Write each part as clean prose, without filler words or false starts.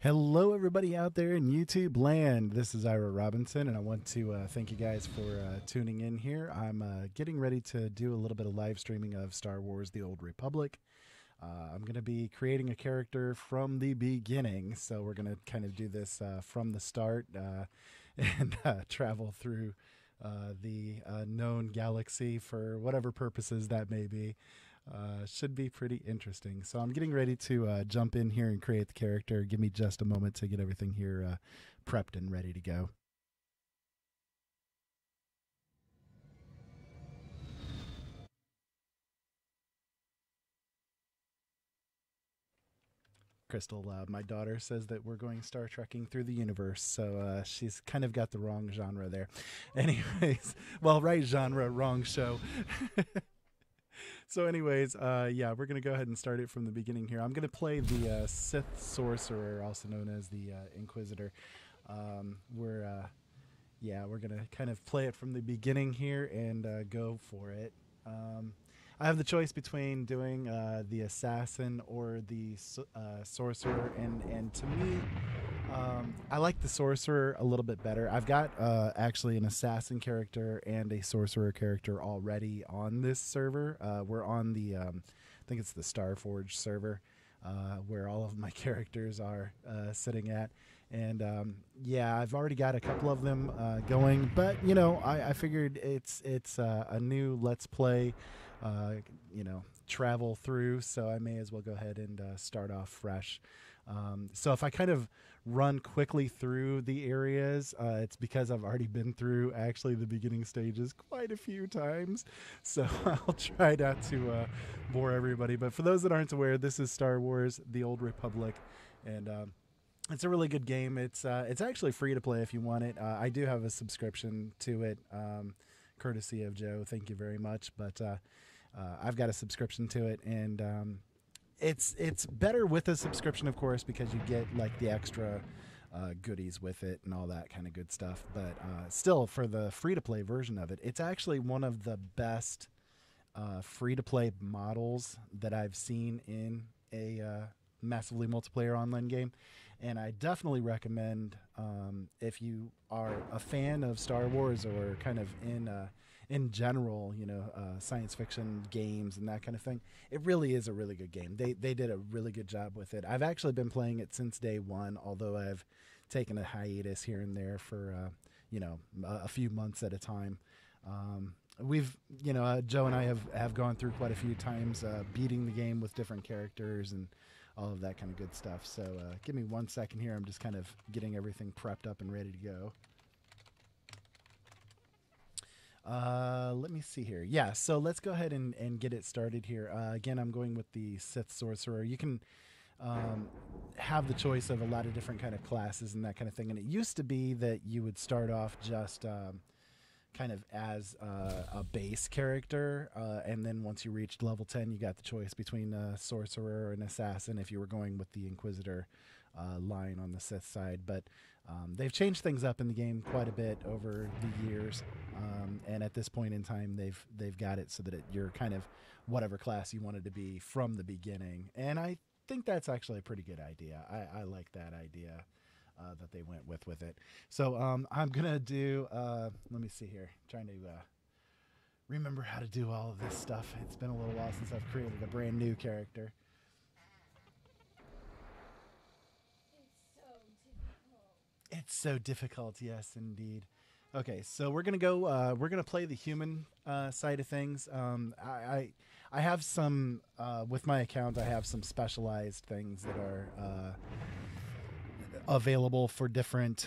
Hello, everybody out there in YouTube land. This is Ira Robinson, and I want to thank you guys for tuning in here. I'm getting ready to do a little bit of live streaming of Star Wars The Old Republic. I'm going to be creating a character from the beginning, so we're going to kind of do this from the start and travel through the known galaxy for whatever purposes that may be. Should be pretty interesting. So I'm getting ready to jump in here and create the character. Give me just a moment to get everything here prepped and ready to go. Crystal, my daughter says that we're going Star Trekking through the universe, so she's kind of got the wrong genre there. Anyways, well, right genre, wrong show. So anyways, yeah, we're going to go ahead and start it from the beginning here. I'm going to play the Sith Sorcerer, also known as the Inquisitor. We're going to kind of play it from the beginning here and go for it. I have the choice between doing the Assassin or the Sorcerer, and to me, I like the Sorcerer a little bit better. I've got actually an Assassin character and a Sorcerer character already on this server. We're on the, I think it's the Starforge server, where all of my characters are sitting at. And yeah, I've already got a couple of them going, but you know, I figured it's a new Let's Play, travel through, so I may as well go ahead and start off fresh. So if I kind of run quickly through the areas, it's because I've already been through actually the beginning stages quite a few times. So I'll try not to bore everybody. But for those that aren't aware, this is Star Wars: The Old Republic, and it's a really good game. It's actually free to play if you want it. I do have a subscription to it, courtesy of Joe. Thank you very much. But I've got a subscription to it, and it's better with a subscription, of course, because you get like the extra goodies with it and all that kind of good stuff. But still, for the free-to-play version of it, it's actually one of the best free-to-play models that I've seen in a massively multiplayer online game. And I definitely recommend, if you are a fan of Star Wars or kind of in general, science fiction games and that kind of thing, it really is a really good game. They did a really good job with it. I've actually been playing it since day one, although I've taken a hiatus here and there for, a few months at a time. We've, Joe and I have gone through quite a few times beating the game with different characters and all of that kind of good stuff. So give me 1 second here. I'm just kind of getting everything prepped up and ready to go. Let me see here. Yeah, so let's go ahead and get it started here. Again, I'm going with the Sith Sorcerer. You can have the choice of a lot of different kind of classes and that kind of thing. And it used to be that you would start off just kind of as a base character, and then once you reached level 10, you got the choice between a Sorcerer or an Assassin if you were going with the Inquisitor line on the Sith side. But they've changed things up in the game quite a bit over the years, and at this point in time, they've got it so that you're kind of whatever class you wanted to be from the beginning. And I think that's actually a pretty good idea. I like that idea that they went with it. So I'm gonna do. Let me see here. Trying to remember how to do all of this stuff. It's been a little while since I've created a brand new character. It's so difficult, yes, indeed. Okay, so we're gonna go. We're gonna play the human side of things. I have some with my account. I have some specialized things that are available for different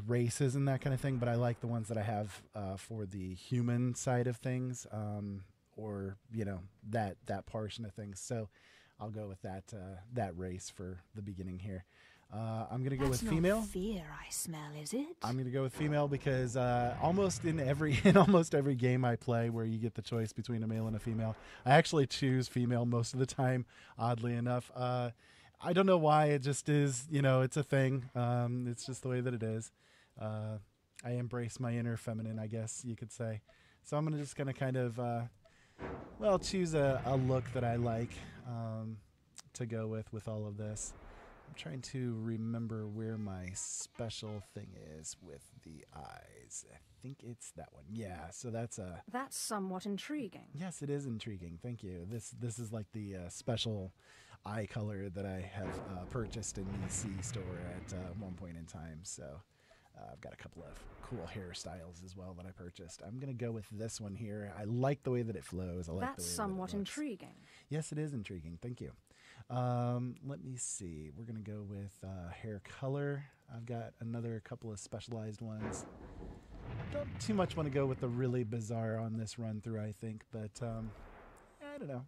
races and that kind of thing. But I like the ones that I have for the human side of things, or that portion of things. So I'll go with that race for the beginning here. I'm going to go with female. That's not fear I smell, is it? I'm going to go with female because almost in almost every game I play where you get the choice between a male and a female, I actually choose female most of the time, oddly enough. I don't know why. It just is, it's a thing. It's just the way that it is. I embrace my inner feminine, I guess you could say. So I'm just going to kind of, choose a look that I like to go with all of this. I'm trying to remember where my special thing is with the eyes. I think it's that one. Yeah, so that's a... That's somewhat intriguing. Yes, it is intriguing. Thank you. This is like the special eye color that I have purchased in the C store at one point in time. So I've got a couple of cool hairstyles as well that I purchased. I'm going to go with this one here. I like the way that it flows. I like That's the way somewhat that it looks. intriguing. Yes, it is intriguing. Thank you. Let me see. We're going to go with hair color. I've got another couple of specialized ones. Don't too much want to go with the really bizarre on this run through, I think, but I don't know.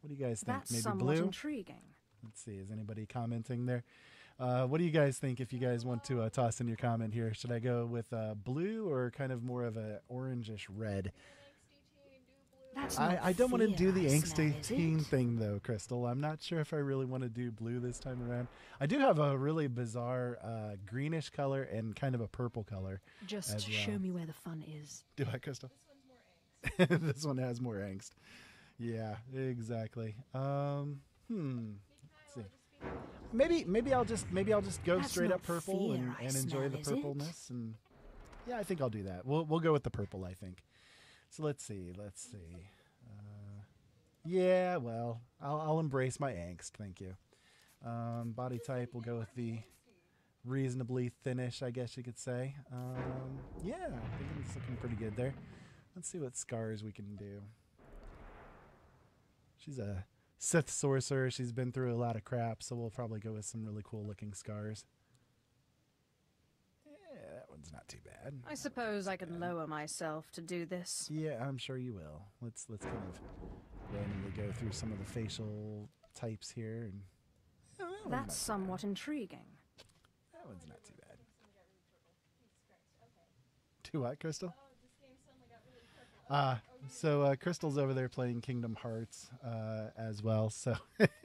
What do you guys think? That's Maybe somewhat blue? intriguing. Let's see. Is anybody commenting there? What do you guys think if you guys want to toss in your comment here? Should I go with blue or kind of more of a orangish red? That's I don't want to do the I smell, angsty is teen it? thing, though, Crystal. I'm not sure if I really want to do blue this time around. I do have a really bizarre greenish color and kind of a purple color. Just as well. show me where the fun is. Do I, Crystal? This one's more angst. This one has more angst. Yeah, exactly. Let's see. Maybe I'll just go That's straight not up purple fear I and enjoy smell, the is it? purpleness. And yeah, I think I'll do that. We'll go with the purple, I think. So let's see. Yeah, well, I'll embrace my angst. Thank you. Body type, we'll go with the reasonably thinnish, I guess you could say. Yeah, I think it's looking pretty good there. Let's see what scars we can do. She's a Sith Sorcerer. She's been through a lot of crap, so we'll probably go with some really cool looking scars. Yeah, that one's not too bad. I suppose I could lower myself to do this. Yeah, I'm sure you will. Let's kind of randomly go through some of the facial types here. And yeah, that one's not That's too somewhat intriguing. bad. That one's not too bad. Do what, Crystal? So Crystal's over there playing Kingdom Hearts as well. So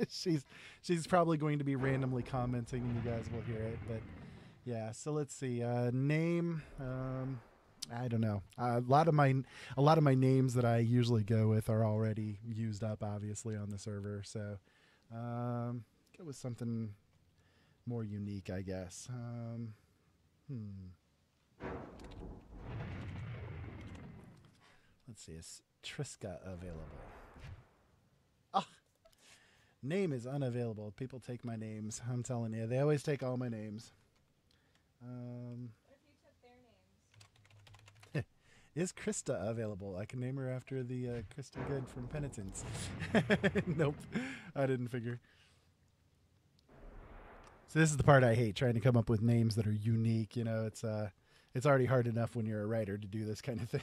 she's probably going to be randomly commenting, and you guys will hear it. But yeah, so let's see. Name. I don't know. A lot of my names that I usually go with are already used up, obviously, on the server. So go with something more unique, I guess. Let's see. Is Triska available? Ah, name is unavailable. People take my names. I'm telling you, they always take all my names. What if you took their names? Is Krista available? I can name her after the Krista Good from Penitence. Nope, I didn't figure. So this is the part I hate, trying to come up with names that are unique. You know, it's already hard enough when you're a writer to do this kind of thing.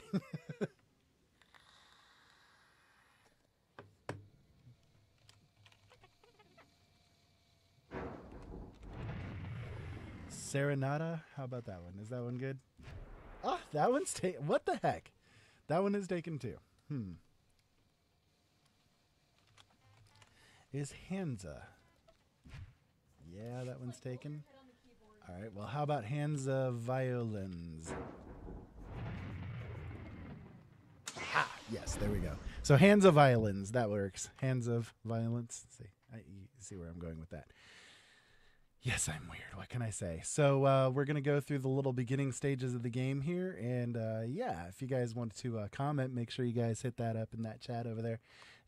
Serenata, how about that one? Is that one good? Oh, that one's taken. What the heck? That one is taken too. Is Hansa? Yeah, that one's taken. All right. Well, how about Hansa violins? Ah, yes. There we go. So Hansa violins. That works. Hands of violence. Let's see, you see where I'm going with that. Yes, I'm weird. What can I say? So we're going to go through the little beginning stages of the game here. And yeah, if you guys want to comment, make sure you guys hit that up in that chat over there.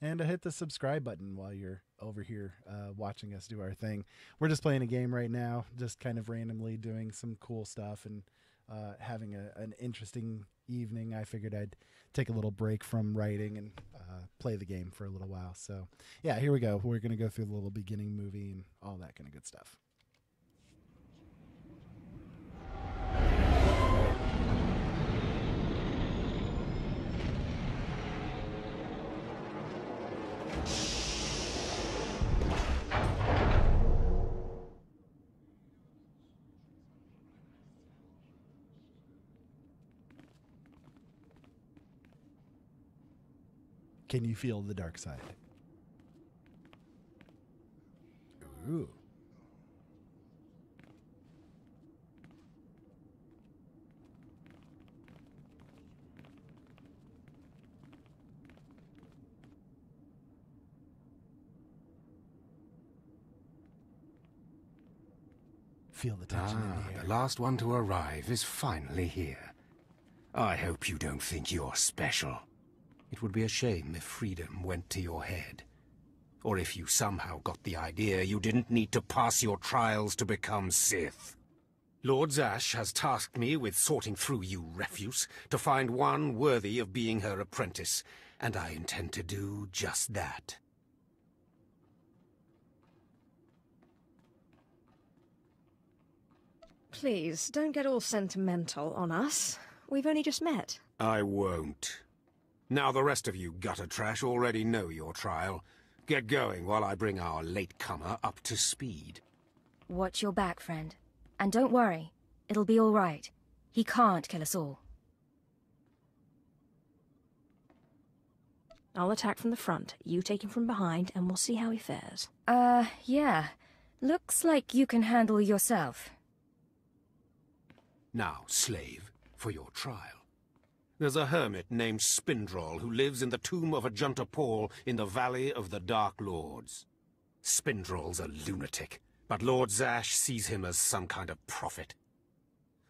And hit the subscribe button while you're over here watching us do our thing. We're just playing a game right now, just kind of randomly doing some cool stuff and having an interesting evening. I figured I'd take a little break from writing and play the game for a little while. So yeah, here we go. We're going to go through the little beginning movie and all that kind of good stuff. Can you feel the dark side? Ooh. Feel the tension in the air. The last one to arrive is finally here. I hope you don't think you're special. It would be a shame if freedom went to your head. Or if you somehow got the idea you didn't need to pass your trials to become Sith. Lord Zash has tasked me with sorting through you refuse to find one worthy of being her apprentice, and I intend to do just that. Please, don't get all sentimental on us. We've only just met. I won't. Now the rest of you gutter trash already know your trial. Get going while I bring our latecomer up to speed. Watch your back, friend. And don't worry. It'll be all right. He can't kill us all. I'll attack from the front, you take him from behind, and we'll see how he fares. Yeah. Looks like you can handle yourself. Now, slave, for your trial. There's a hermit named Spindrol who lives in the tomb of Ajunta Paul in the Valley of the Dark Lords. Spindrol's a lunatic, but Lord Zash sees him as some kind of prophet.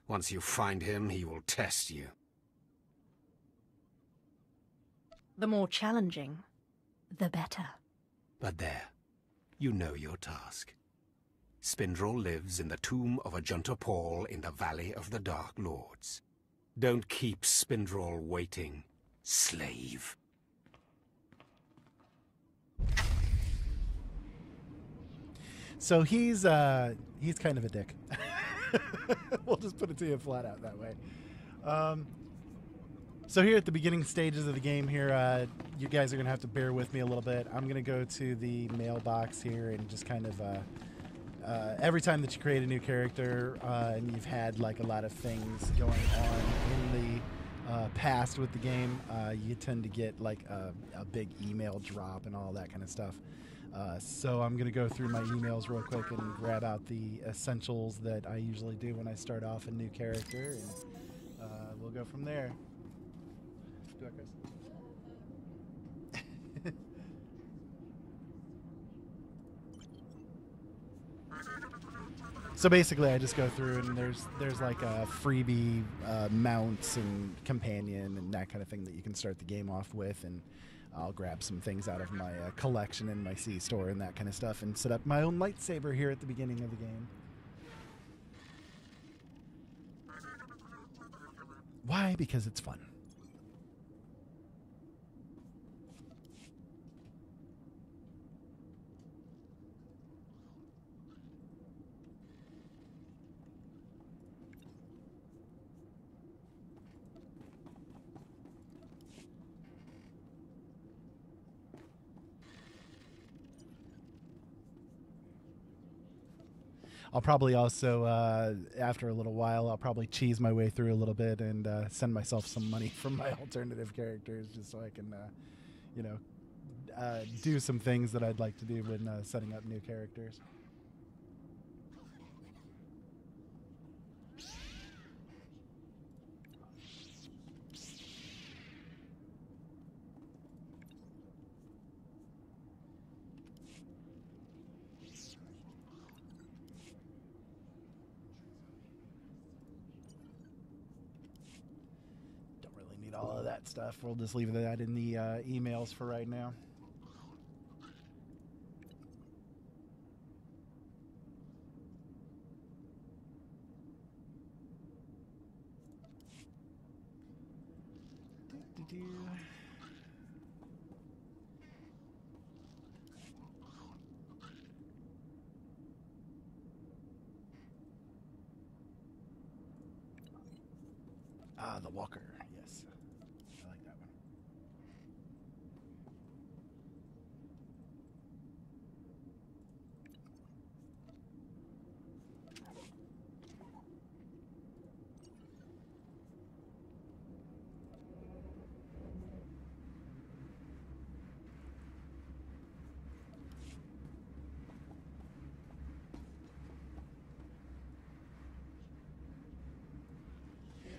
Once you find him, he will test you. The more challenging, the better. But there, you know your task. Spindrol lives in the tomb of Ajunta Paul in the Valley of the Dark Lords. Don't keep Spindrol waiting, slave. So he's kind of a dick. We'll just put it to you flat out that way. So here at the beginning stages of the game here, you guys are going to have to bear with me a little bit. I'm going to go to the mailbox here and just kind of... every time that you create a new character and you've had like a lot of things going on in the past with the game, you tend to get like a big email drop and all that kind of stuff. So I'm going to go through my emails real quick and grab out the essentials that I usually do when I start off a new character, and we'll go from there. Do it, Chris. So basically, I just go through and there's like a freebie mounts and companion and that kind of thing that you can start the game off with, and I'll grab some things out of my collection in my C-store and that kind of stuff and set up my own lightsaber here at the beginning of the game. Why? Because it's fun. I'll probably also, after a little while, I'll probably cheese my way through a little bit and send myself some money from my alternative characters just so I can, do some things that I'd like to do when setting up new characters. All of that stuff. We'll just leave that in the emails for right now. The Walker, yes. I like that one.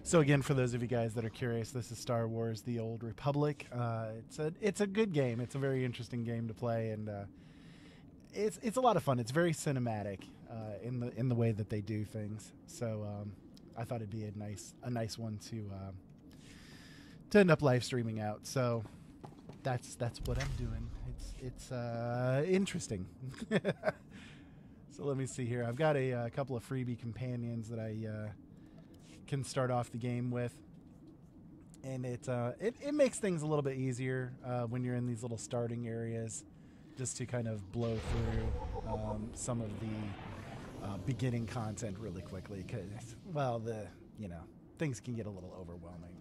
So again, for those of you guys that are curious, this is Star Wars: The Old Republic. It's a good game. It's a very interesting game to play, and it's a lot of fun. It's very cinematic. in the way that they do things. So I thought it'd be a nice one to end up live streaming out. So that's what I'm doing. It's interesting. So let me see here. I've got a couple of freebie companions that I can start off the game with, and it makes things a little bit easier when you're in these little starting areas, just to kind of blow through some of the beginning content really quickly, because, well, things can get a little overwhelming.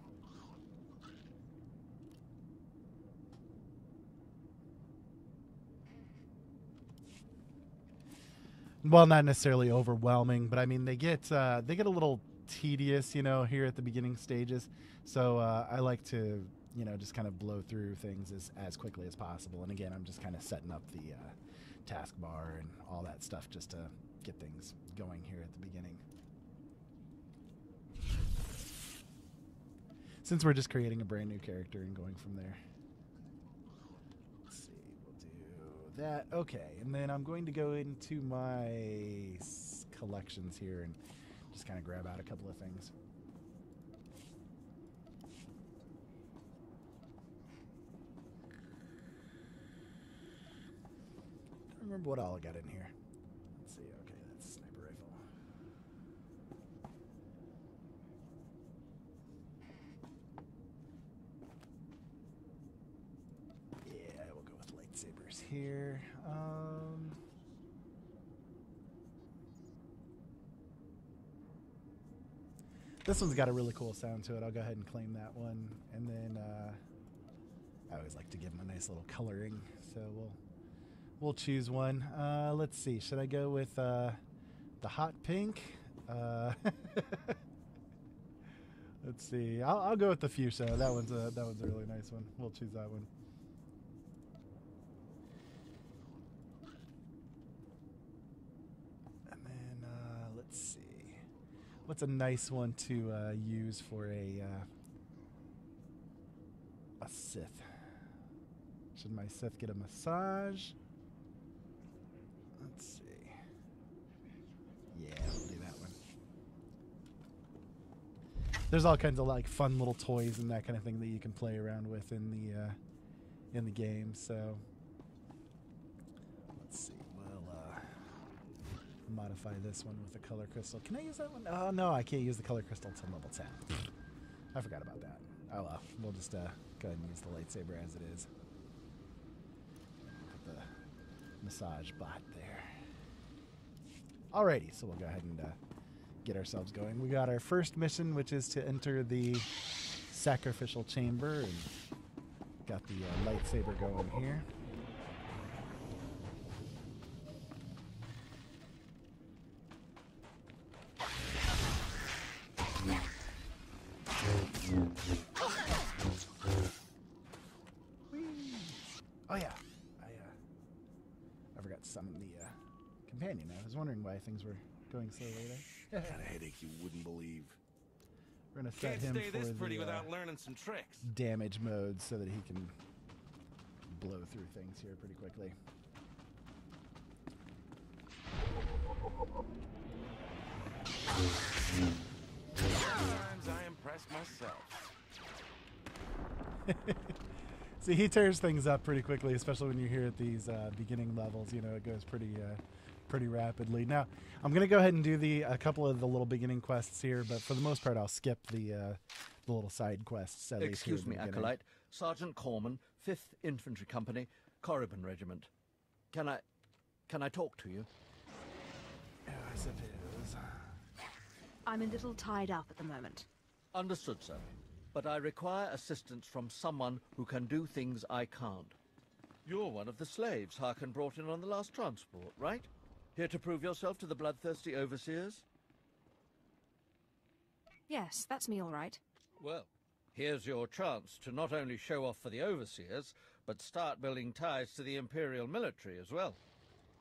Well, not necessarily overwhelming, but I mean they get a little tedious, here at the beginning stages. So I like to, just kind of blow through things as quickly as possible. And again, I'm just kind of setting up the taskbar and all that stuff just to get things going here at the beginning. Since we're just creating a brand new character and going from there. That okay, and then I'm going to go into my collections here and just kind of grab out a couple of things. I don't remember what all I got in here. Let's see. Okay, that's a sniper rifle. Yeah, we'll go with lightsabers here. This one's got a really cool sound to it. I'll go ahead and claim that one. And then I always like to give them a nice little coloring, so we'll choose one. Let's see. Should I go with the hot pink? Let's see. I'll go with the fuchsia. That one's a really nice one. We'll choose that one. And then let's see. What's a nice one to use for a Sith? Should my Sith get a massage? Let's see. Yeah, we'll do that one. There's all kinds of like fun little toys and that kind of thing that you can play around with in the game. So let's see. We'll modify this one with the color crystal. Can I use that one? Oh no, I can't use the color crystal until level 10. I forgot about that. Oh well, we'll just go ahead and use the lightsaber as it is. Put the massage bot there. Alrighty, so we'll go ahead and get ourselves going. We got our first mission, which is to enter the sacrificial chamber, and got the lightsaber going here. Oh yeah, I forgot to summon the companion. I was wondering why things were going slowly there. Got a headache you wouldn't believe. We're gonna set him for the without learning some tricks. damage mode so that he can blow through things here pretty quickly. Sometimes I impress myself. See, he tears things up pretty quickly, especially when you're here at these beginning levels. It goes pretty rapidly. Now, I'm going to go ahead and do a couple of the little beginning quests here, but for the most part, I'll skip the little side quests. Excuse me, Acolyte. Sergeant Corman, 5th Infantry Company, Korriban Regiment. Can I talk to you? Oh, I suppose. I'm a little tied up at the moment. Understood, sir. But I require assistance from someone who can do things I can't. You're one of the slaves Harkin brought in on the last transport, right? Here to prove yourself to the bloodthirsty overseers? Yes, that's me all right. Well, here's your chance to not only show off for the overseers, but start building ties to the Imperial military as well.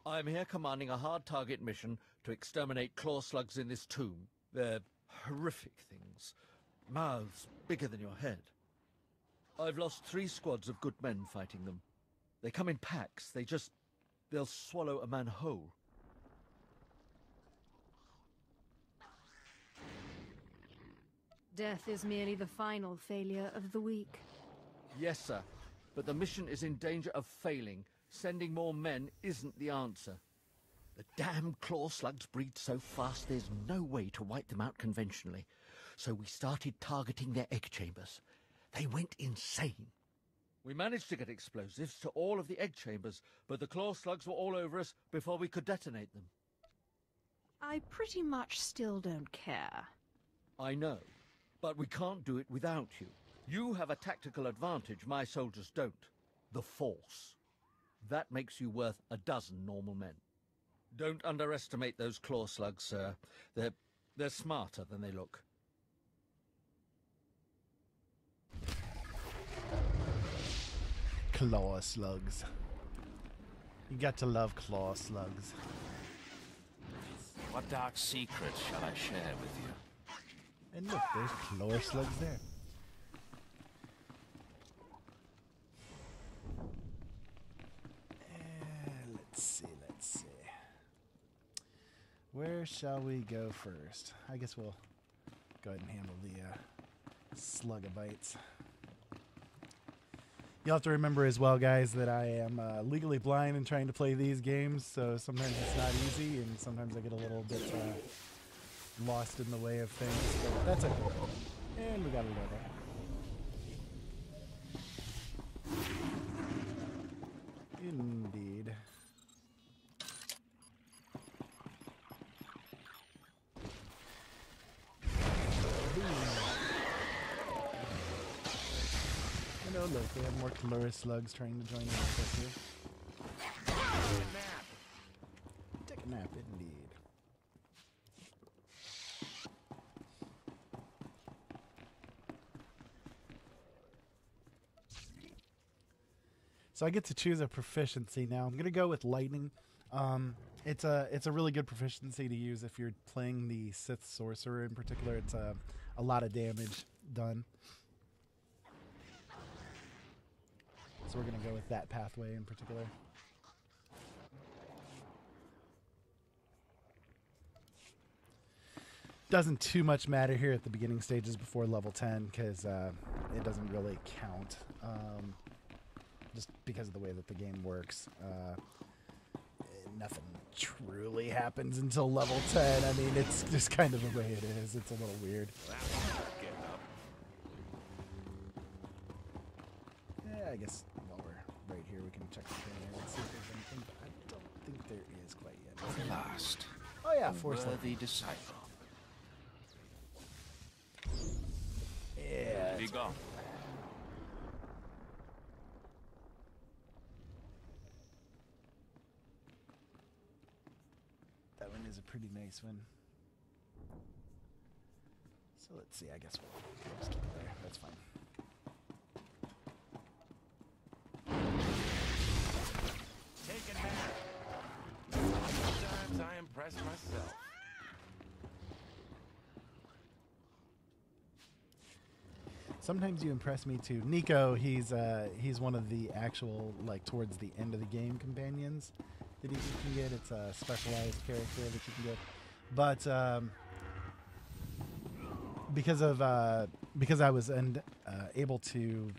I'm here commanding a hard target mission to exterminate claw slugs in this tomb. They're horrific things. Mouths bigger than your head. I've lost 3 squads of good men fighting them. They come in packs. They'll swallow a man whole. Death is merely the final failure of the weak. Yes, sir. But the mission is in danger of failing. Sending more men isn't the answer. The damn claw slugs breed so fast there's no way to wipe them out conventionally. So we started targeting their egg chambers. They went insane. We managed to get explosives to all of the egg chambers, but the claw slugs were all over us before we could detonate them. I pretty much still don't care. I know, but we can't do it without you. You have a tactical advantage my soldiers don't. The Force. That makes you worth a dozen normal men. Don't underestimate those claw slugs, sir. They're smarter than they look. Claw slugs. You got to love claw slugs. What dark secrets shall I share with you? And look, there's claw slugs there. Let's see. Where shall we go first? I guess we'll go ahead and handle the slugabites. You'll have to remember as well, guys, that I am legally blind in trying to play these games, so sometimes it's not easy, and sometimes I get a little bit lost in the way of things, but that's okay. And we got a little bit. Indeed. Oh, look, they have more Calura slugs trying to join in with us here. Take a nap, indeed. So I get to choose a proficiency now. I'm going to go with lightning. It's a really good proficiency to use if you're playing the Sith Sorcerer in particular. It's a lot of damage done. So we're going to go with that pathway in particular. Doesn't too much matter here at the beginning stages before level 10 because it doesn't really count. Just because of the way that the game works. Nothing truly happens until level 10. I mean, it's just kind of the way it is. It's a little weird. Yeah, I guess while we're right here, we can check the trailer and see if there's anything, but I don't think there is quite yet. Last. Oh yeah, Force Worthy disciple. Yeah. Be gone. That one is a pretty nice one. So let's see, I guess we'll just keep it there. That's fine. Take a nap. Sometimes I impress myself. Sometimes you impress me too. Nico, he's one of the actual, like, towards the end of the game companions that you can get. It's a specialized character that you can get. But because I was able to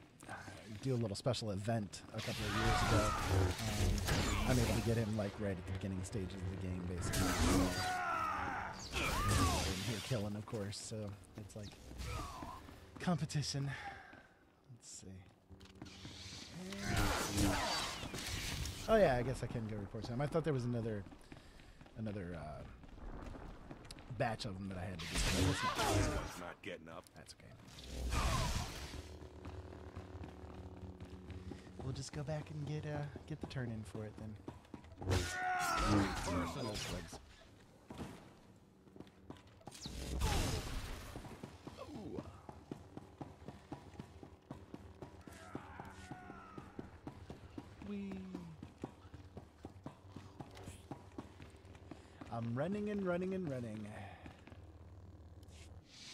do a little special event a couple of years ago, I'm able to get him like right at the beginning stages of the game, basically. And here killing, of course. So it's like competition. Let's see. Oh yeah, I guess I can go report to him. I thought there was another batch of them that I had to do. Someone's not getting up. That's okay. We'll just go back and get the turn in for it then. I'm running and running and running.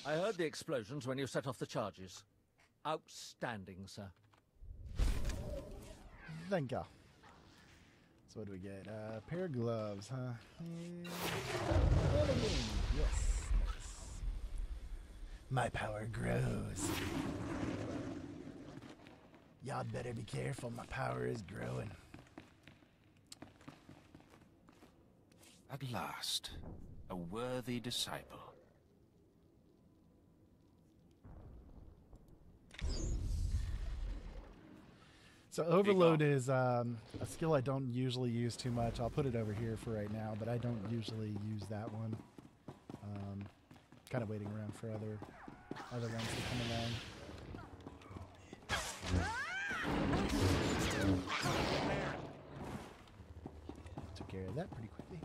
I heard the explosions when you set off the charges. Outstanding, sir. Thank you. So what do we get? A pair of gloves, huh? And yes. Nice. My power grows. Y'all better be careful, my power is growing. At last, a worthy disciple. So Overload is a skill I don't usually use too much. I'll put it over here for right now, but I don't usually use that one. Kind of waiting around for other ones to come along. Took care of that pretty quickly.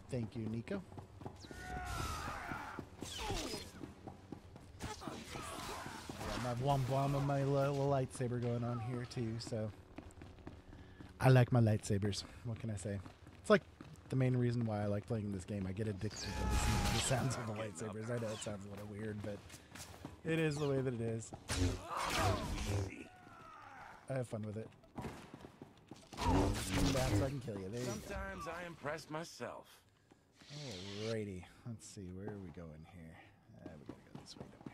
Thank you, Nico. I have one bomb of my little lightsaber going on here too, so I like my lightsabers. What can I say? It's like the main reason why I like playing this game. I get addicted to the sounds of the lightsabers. I know it sounds a little weird, but it is the way that it is. I have fun with it. Back so I can kill you. There you go. Sometimes I impress myself. Alrighty. Let's see. Where are we going here? We gotta go this way, don't we?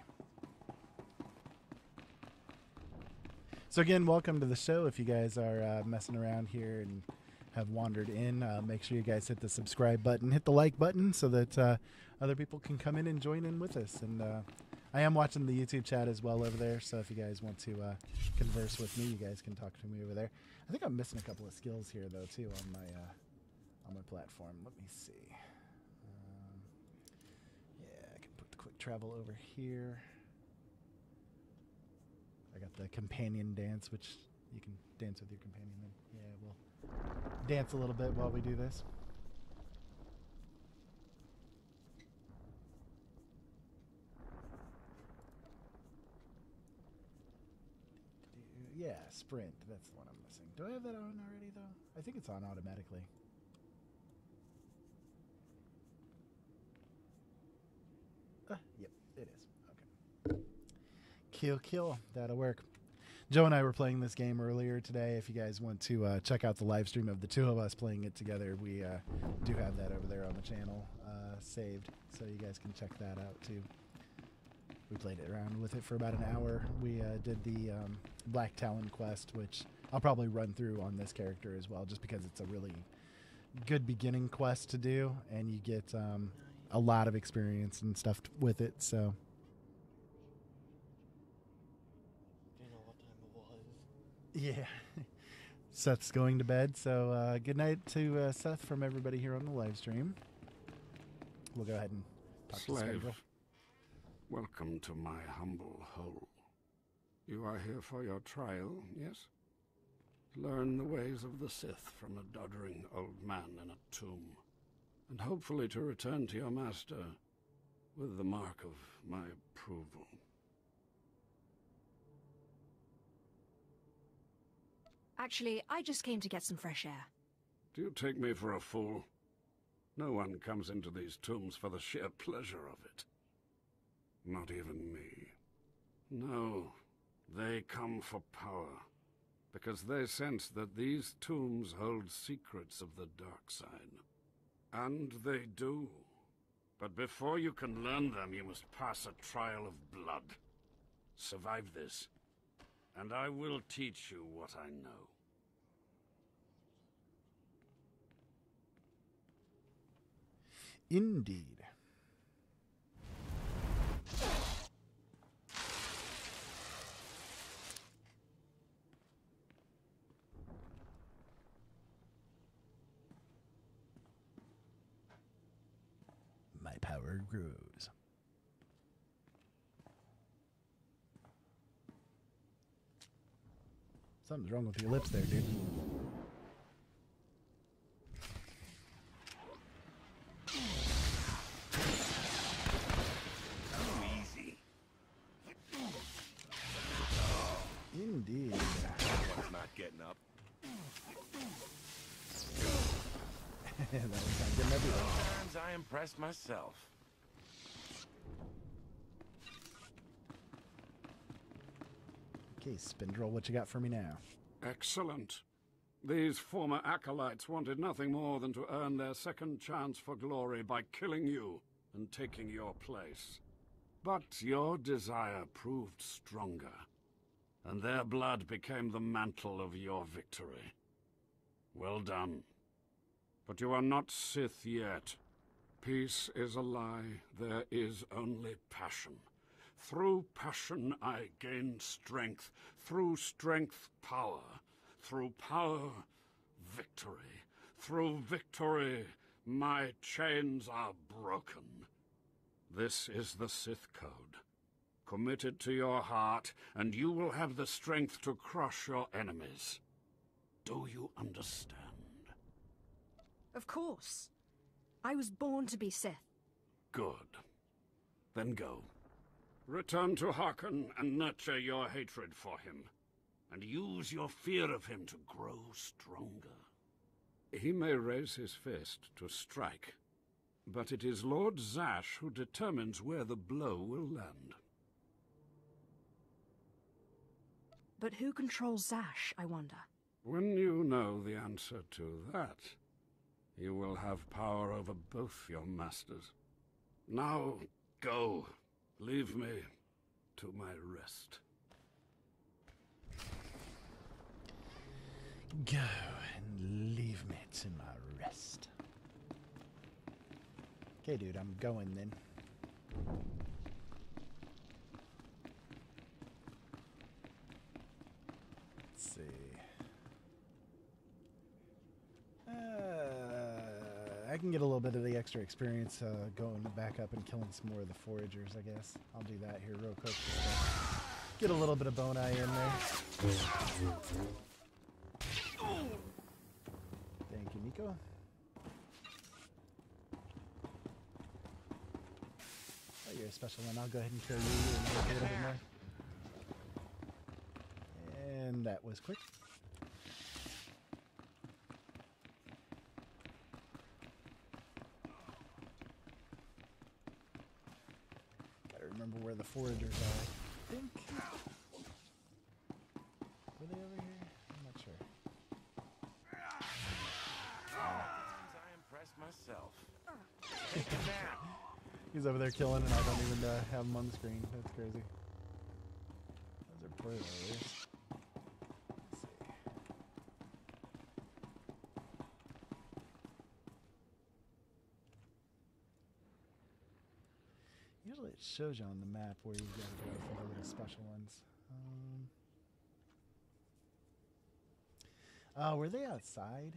So again, welcome to the show. If you guys are messing around here and have wandered in, make sure you guys hit the subscribe button, hit the like button so that other people can come in and join in with us. And I am watching the YouTube chat as well over there, so if you guys want to converse with me, you guys can talk to me over there. I think I'm missing a couple of skills here, though, too, on my platform. Let me see. Yeah, I can put the quick travel over here. I got the companion dance, which you can dance with your companion. Then, yeah, we'll dance a little bit while we do this. Yeah, sprint. That's the one I'm missing. Do I have that on already, though? I think it's on automatically. Yep, it is. Okay. Kill. That'll work. Joe and I were playing this game earlier today. If you guys want to check out the live stream of the two of us playing it together, we do have that over there on the channel saved, so you guys can check that out too. We played it around with it for about an hour. We did the Black Talon quest, which I'll probably run through on this character as well, just because it's a really good beginning quest to do, and you get a lot of experience and stuff with it, so... Yeah. Seth's going to bed, so good night to Seth from everybody here on the live stream. We'll go ahead and talk to Scoundrel. Welcome to my humble hole. You are here for your trial, yes? Learn the ways of the Sith from a doddering old man in a tomb, and hopefully to return to your master with the mark of my approval. Actually, I just came to get some fresh air. Do you take me for a fool? No one comes into these tombs for the sheer pleasure of it. Not even me. No, they come for power, because they sense that these tombs hold secrets of the dark side. And they do. But before you can learn them, you must pass a trial of blood. Survive this, and I will teach you what I know. Indeed. My power grows. Something's wrong with your lips there, dude. Indeed. One's not getting up. That one's not getting everywhere. Sometimes I impress myself. Okay, Spindrill, what you got for me now? Excellent. These former acolytes wanted nothing more than to earn their second chance for glory by killing you and taking your place. But your desire proved stronger, and their blood became the mantle of your victory. Well done. But you are not Sith yet. Peace is a lie. There is only passion. Through passion I gain strength. Through strength, power. Through power, victory. Through victory, my chains are broken. This is the Sith Code. Commit it to your heart, and you will have the strength to crush your enemies. Do you understand? Of course. I was born to be Sith. Good. Then go. Return to Harkon and nurture your hatred for him, and use your fear of him to grow stronger. He may raise his fist to strike, but it is Lord Zash who determines where the blow will land. But who controls Zash, I wonder? When you know the answer to that, you will have power over both your masters. Now, go. Leave me to my rest. Go and leave me to my rest. Okay, dude, I'm going then. Let's see. I can get a little bit of the extra experience going back up and killing some more of the foragers, I guess. I'll do that here real quick. Get a little bit of bone eye in there. Thank you, Nico. Oh, you're a special one. I'll go ahead and kill you and make it a little bit more. And that was quick. Gotta remember where the foragers are. I think. Were they over here? I'm not sure. I impressed myself. Take a nap. He's over there killing, and I don't even have him on the screen. That's crazy. Those are broilers. Let's see. Usually it shows you on the map where you've got to go for the little special ones. Oh, were they outside?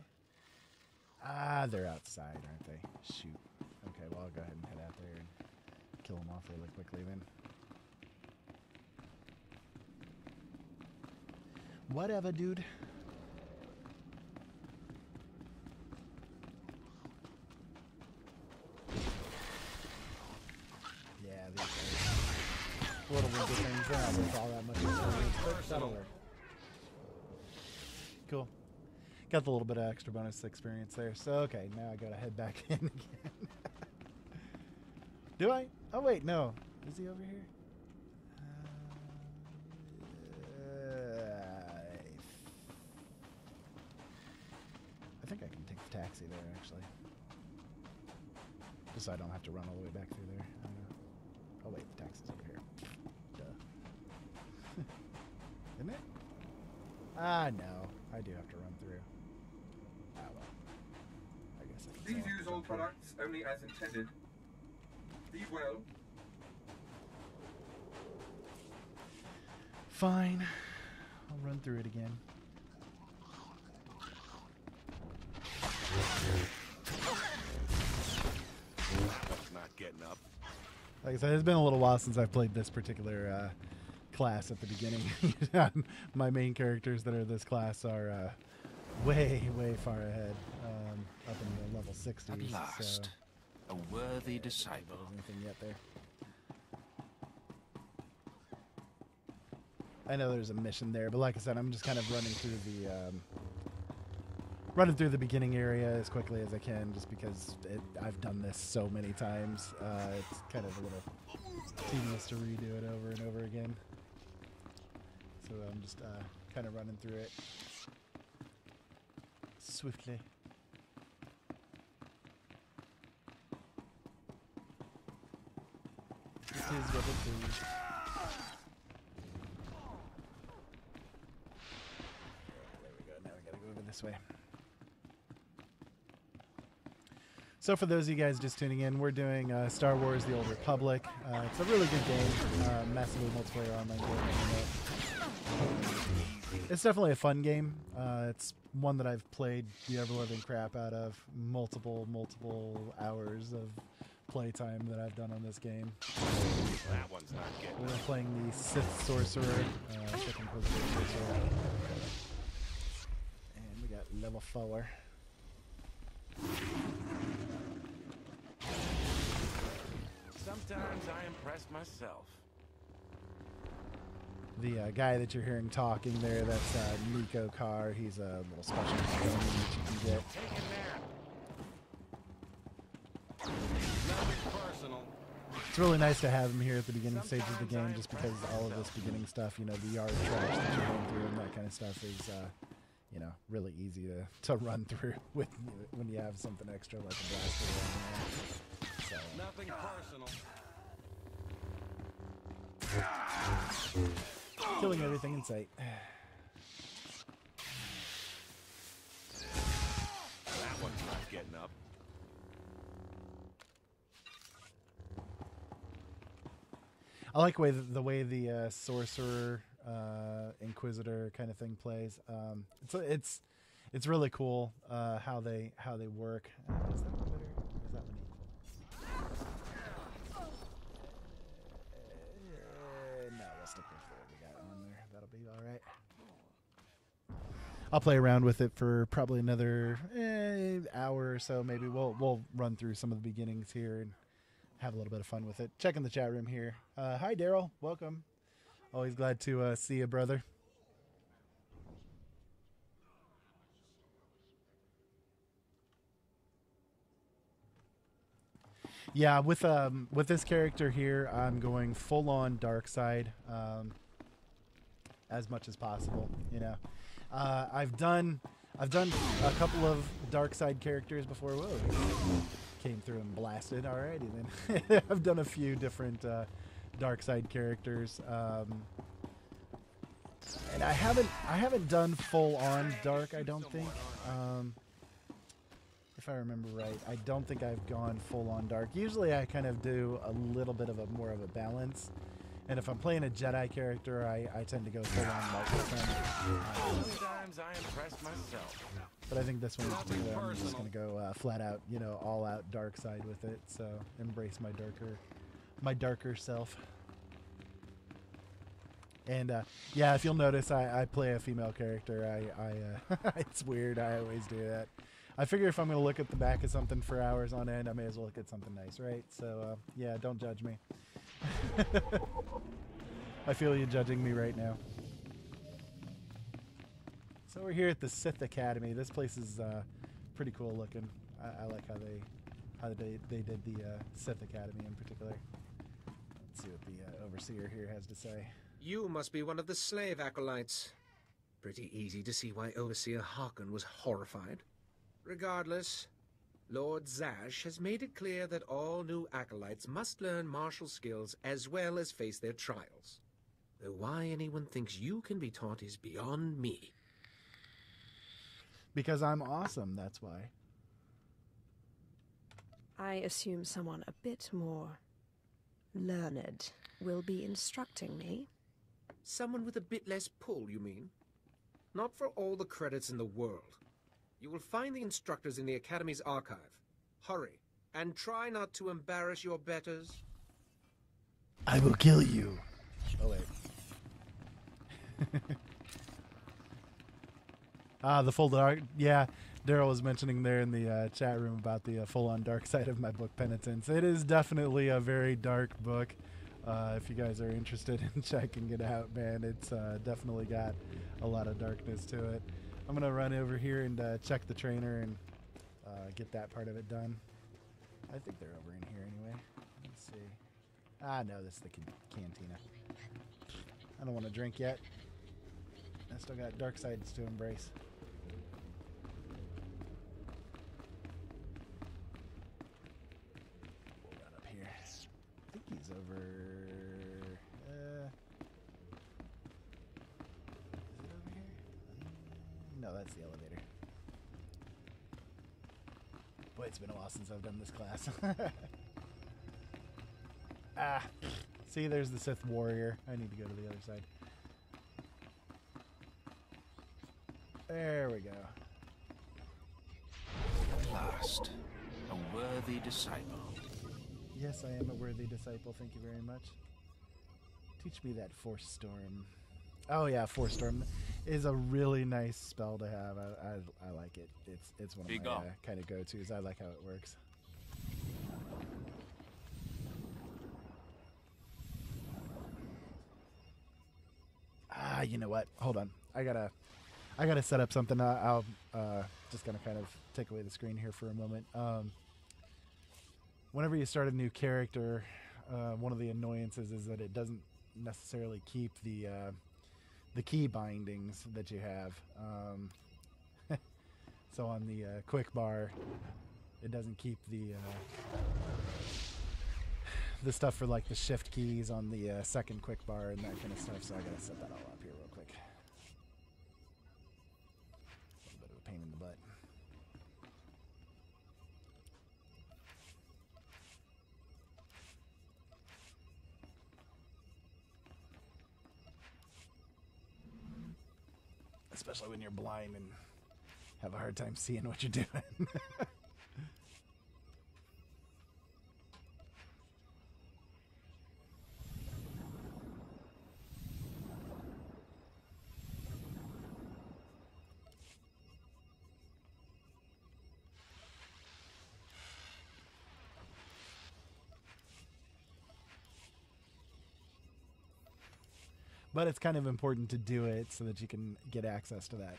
Ah, they're outside, aren't they? Shoot. Okay, well, I'll go ahead and head out there and kill them off really quickly then. Whatever, dude. Yeah, these are little windy things. They're not worth all that much experience, but that'll work. Cool. Got the little bit of extra bonus experience there. So, okay, now I gotta head back in again. Do I? Oh, wait, no. Is he over here? I think I can take the taxi there, actually. Just so I don't have to run all the way back through there. Oh, wait, the taxi's over here. Duh. Isn't it? Ah, no. I do have to run through. Ah, well. I guess I can. Please use all products only as intended. Be well. Fine. I'll run through it again. That's not getting up. Like I said, it's been a little while since I've played this particular class at the beginning. My main characters that are this class are way, way far ahead, up in the level 60s. At last, so a worthy disciple. Anything yet there? I know there's a mission there, but like I said, I'm just kind of running through the beginning area as quickly as I can, just because I've done this so many times. It's kind of a little tedious to redo it over and over again. So I'm just kind of running through it swiftly. tis what it is. There we go. Now we gotta go over this way. So for those of you guys just tuning in, we're doing Star Wars The Old Republic. It's a really good game, massively multiplayer online game. It's definitely a fun game. It's one that I've played the ever-living crap out of. Multiple hours of playtime that I've done on this game. That one's not getting We're playing the Sith Sorcerer, Sith Inquisitor Sorcerer. And we got level 4. Sometimes I impress myself. The guy that you're hearing talking there, that's Nico Carr. He's a little special stone that you can get. Take a nap. Nothing personal. It's really nice to have him here at the beginning stage of the game, just because all of this beginning stuff, you know, the yard trash that you're going through and that kind of stuff is, you know, really easy to run through with when you have something extra like a blaster. So, Nothing personal. killing everything in sight. That one's not getting up. I like the way the sorcerer inquisitor kind of thing plays. It's really cool how they work. Is that one better? Or is that one equal? No, we'll stick with what we got on there. That'll be all right. I'll play around with it for probably another hour or so. Maybe we'll run through some of the beginnings here and have a little bit of fun with it. Checking the chat room here. Hi, Daryl. Welcome. Always glad to see you, brother. Yeah, with this character here, I'm going full on dark side as much as possible. You know, I've done a couple of dark side characters before. Whoa, came through and blasted. Alrighty then. I've done a few different dark side characters, and I haven't done full on dark. I don't think. If I remember right, I don't think I've gone full on dark. Usually I kind of do a little bit of more of a balance. And if I'm playing a Jedi character, I tend to go full on light with them. Sometimes I impress myself. But I think this one in particular, I'm just going to go flat out, you know, all out dark side with it. So embrace my darker self. And yeah, if you'll notice, I play a female character. It's weird. I always do that. I figure if I'm going to look at the back of something for hours on end, I may as well look at something nice, right? So, yeah, don't judge me. I feel you judging me right now. So we're here at the Sith Academy. This place is pretty cool looking. I like how they did the Sith Academy in particular. Let's see what the Overseer here has to say. You must be one of the slave acolytes. Pretty easy to see why Overseer Harkin was horrified. Regardless, Lord Zash has made it clear that all new acolytes must learn martial skills as well as face their trials. Though why anyone thinks you can be taught is beyond me. Because I'm awesome, that's why. I assume someone a bit more learned will be instructing me. Someone with a bit less pull, you mean? Not for all the credits in the world. You will find the instructors in the Academy's archive. Hurry, and try not to embarrass your betters. I will kill you. Oh, wait. The full dark. Yeah, Daryl was mentioning there in the chat room about the full-on dark side of my book, Penitence. It is definitely a very dark book. If you guys are interested in checking it out, man, it's definitely got a lot of darkness to it. I'm going to run over here and check the trainer and get that part of it done. I think they're over in here anyway. Let's see. No, this is the cantina. I don't want to drink yet. I still got dark sides to embrace. We'll run up here. I think he's over Boy, it's been a while since I've done this class. See, there's the Sith Warrior. I need to go to the other side. There we go. At last, a worthy disciple. Yes, I am a worthy disciple. Thank you very much. Teach me that Force Storm. Oh yeah, Force Storm is a really nice spell to have. I like it. It's one of my kind of go-tos. I like how it works. You know what? Hold on. I gotta set up something. I'll just gonna kind of take away the screen here for a moment. Whenever you start a new character, one of the annoyances is that it doesn't necessarily keep the key bindings that you have. So on the quick bar, it doesn't keep the stuff for like the shift keys on the second quick bar and that kind of stuff. So I gotta set that all up here real quick. A little bit of a pain in the butt. Especially when you're blind and have a hard time seeing what you're doing. But it's kind of important to do it so that you can get access to that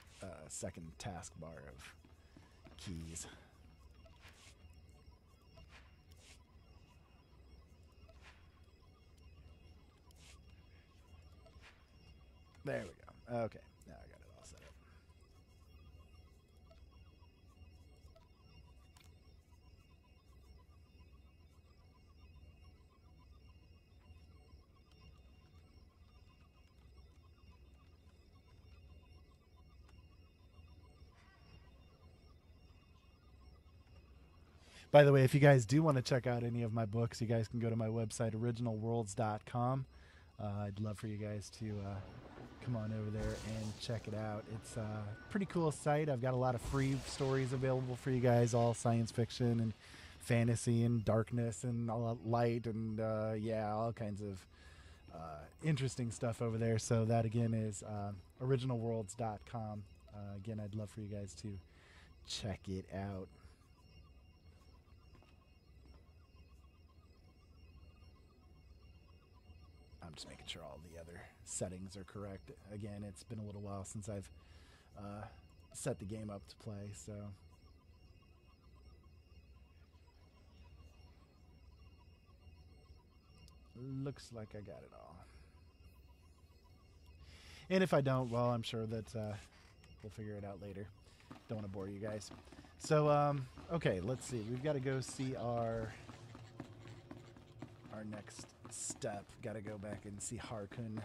second taskbar of keys. There we go. Okay, now I got it all set up. By the way, if you guys do want to check out any of my books, you guys can go to my website, originalworlds.com. I'd love for you guys to come on over there and check it out. It's a pretty cool site. I've got a lot of free stories available for you guys, all science fiction and fantasy and darkness and all light and, yeah, all kinds of interesting stuff over there. So that, again, is originalworlds.com. Again, I'd love for you guys to check it out. I'm just making sure all the other settings are correct. Again, it's been a little while since I've set the game up to play, so. Looks like I got it all. And if I don't, well, I'm sure that we'll figure it out later. Don't want to bore you guys. So, okay, let's see. We've got to go see our next step. Got to go back and see Harkun.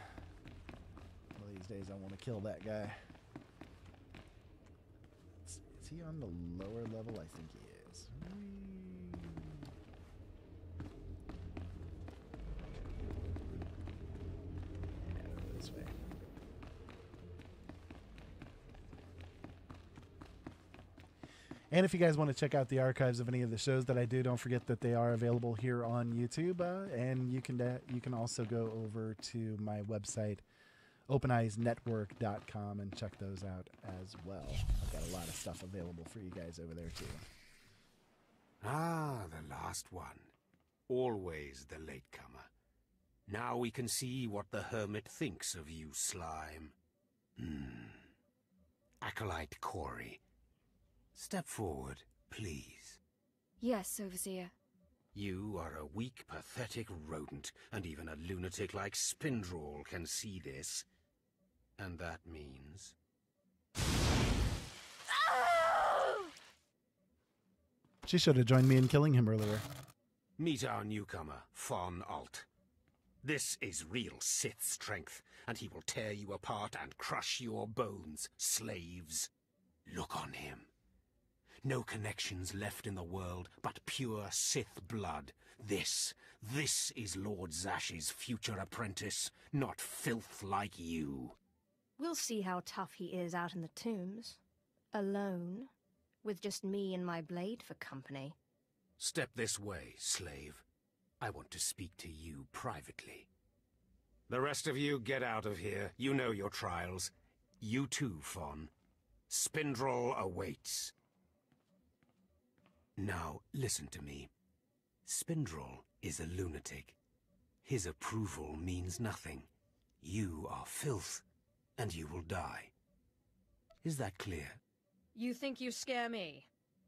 One of these days I want to kill that guy. Is he on the lower level? I think he is. Yeah, over this way. And if you guys want to check out the archives of any of the shows that I do, don't forget that they are available here on YouTube. And you can also go over to my website, openeyesnetwork.com, and check those out as well. I've got a lot of stuff available for you guys over there, too. Ah, the last one. Always the latecomer. Now we can see what the hermit thinks of you, slime. Acolyte Corey. Step forward, please. Yes, Overseer. You are a weak, pathetic rodent, and even a lunatic like Spindrel can see this. And that means... She should have joined me in killing him earlier. Meet our newcomer, Von Alt. This is real Sith strength, and he will tear you apart and crush your bones, slaves. Look on him. No connections left in the world, but pure Sith blood. This is Lord Zash's future apprentice, not filth like you. We'll see how tough he is out in the tombs. Alone, with just me and my blade for company. Step this way, slave. I want to speak to you privately. The rest of you get out of here. You know your trials. You too, Fawn. Spindrel awaits. Now, listen to me. Spindrel is a lunatic. His approval means nothing. You are filth, and you will die. Is that clear? You think you scare me?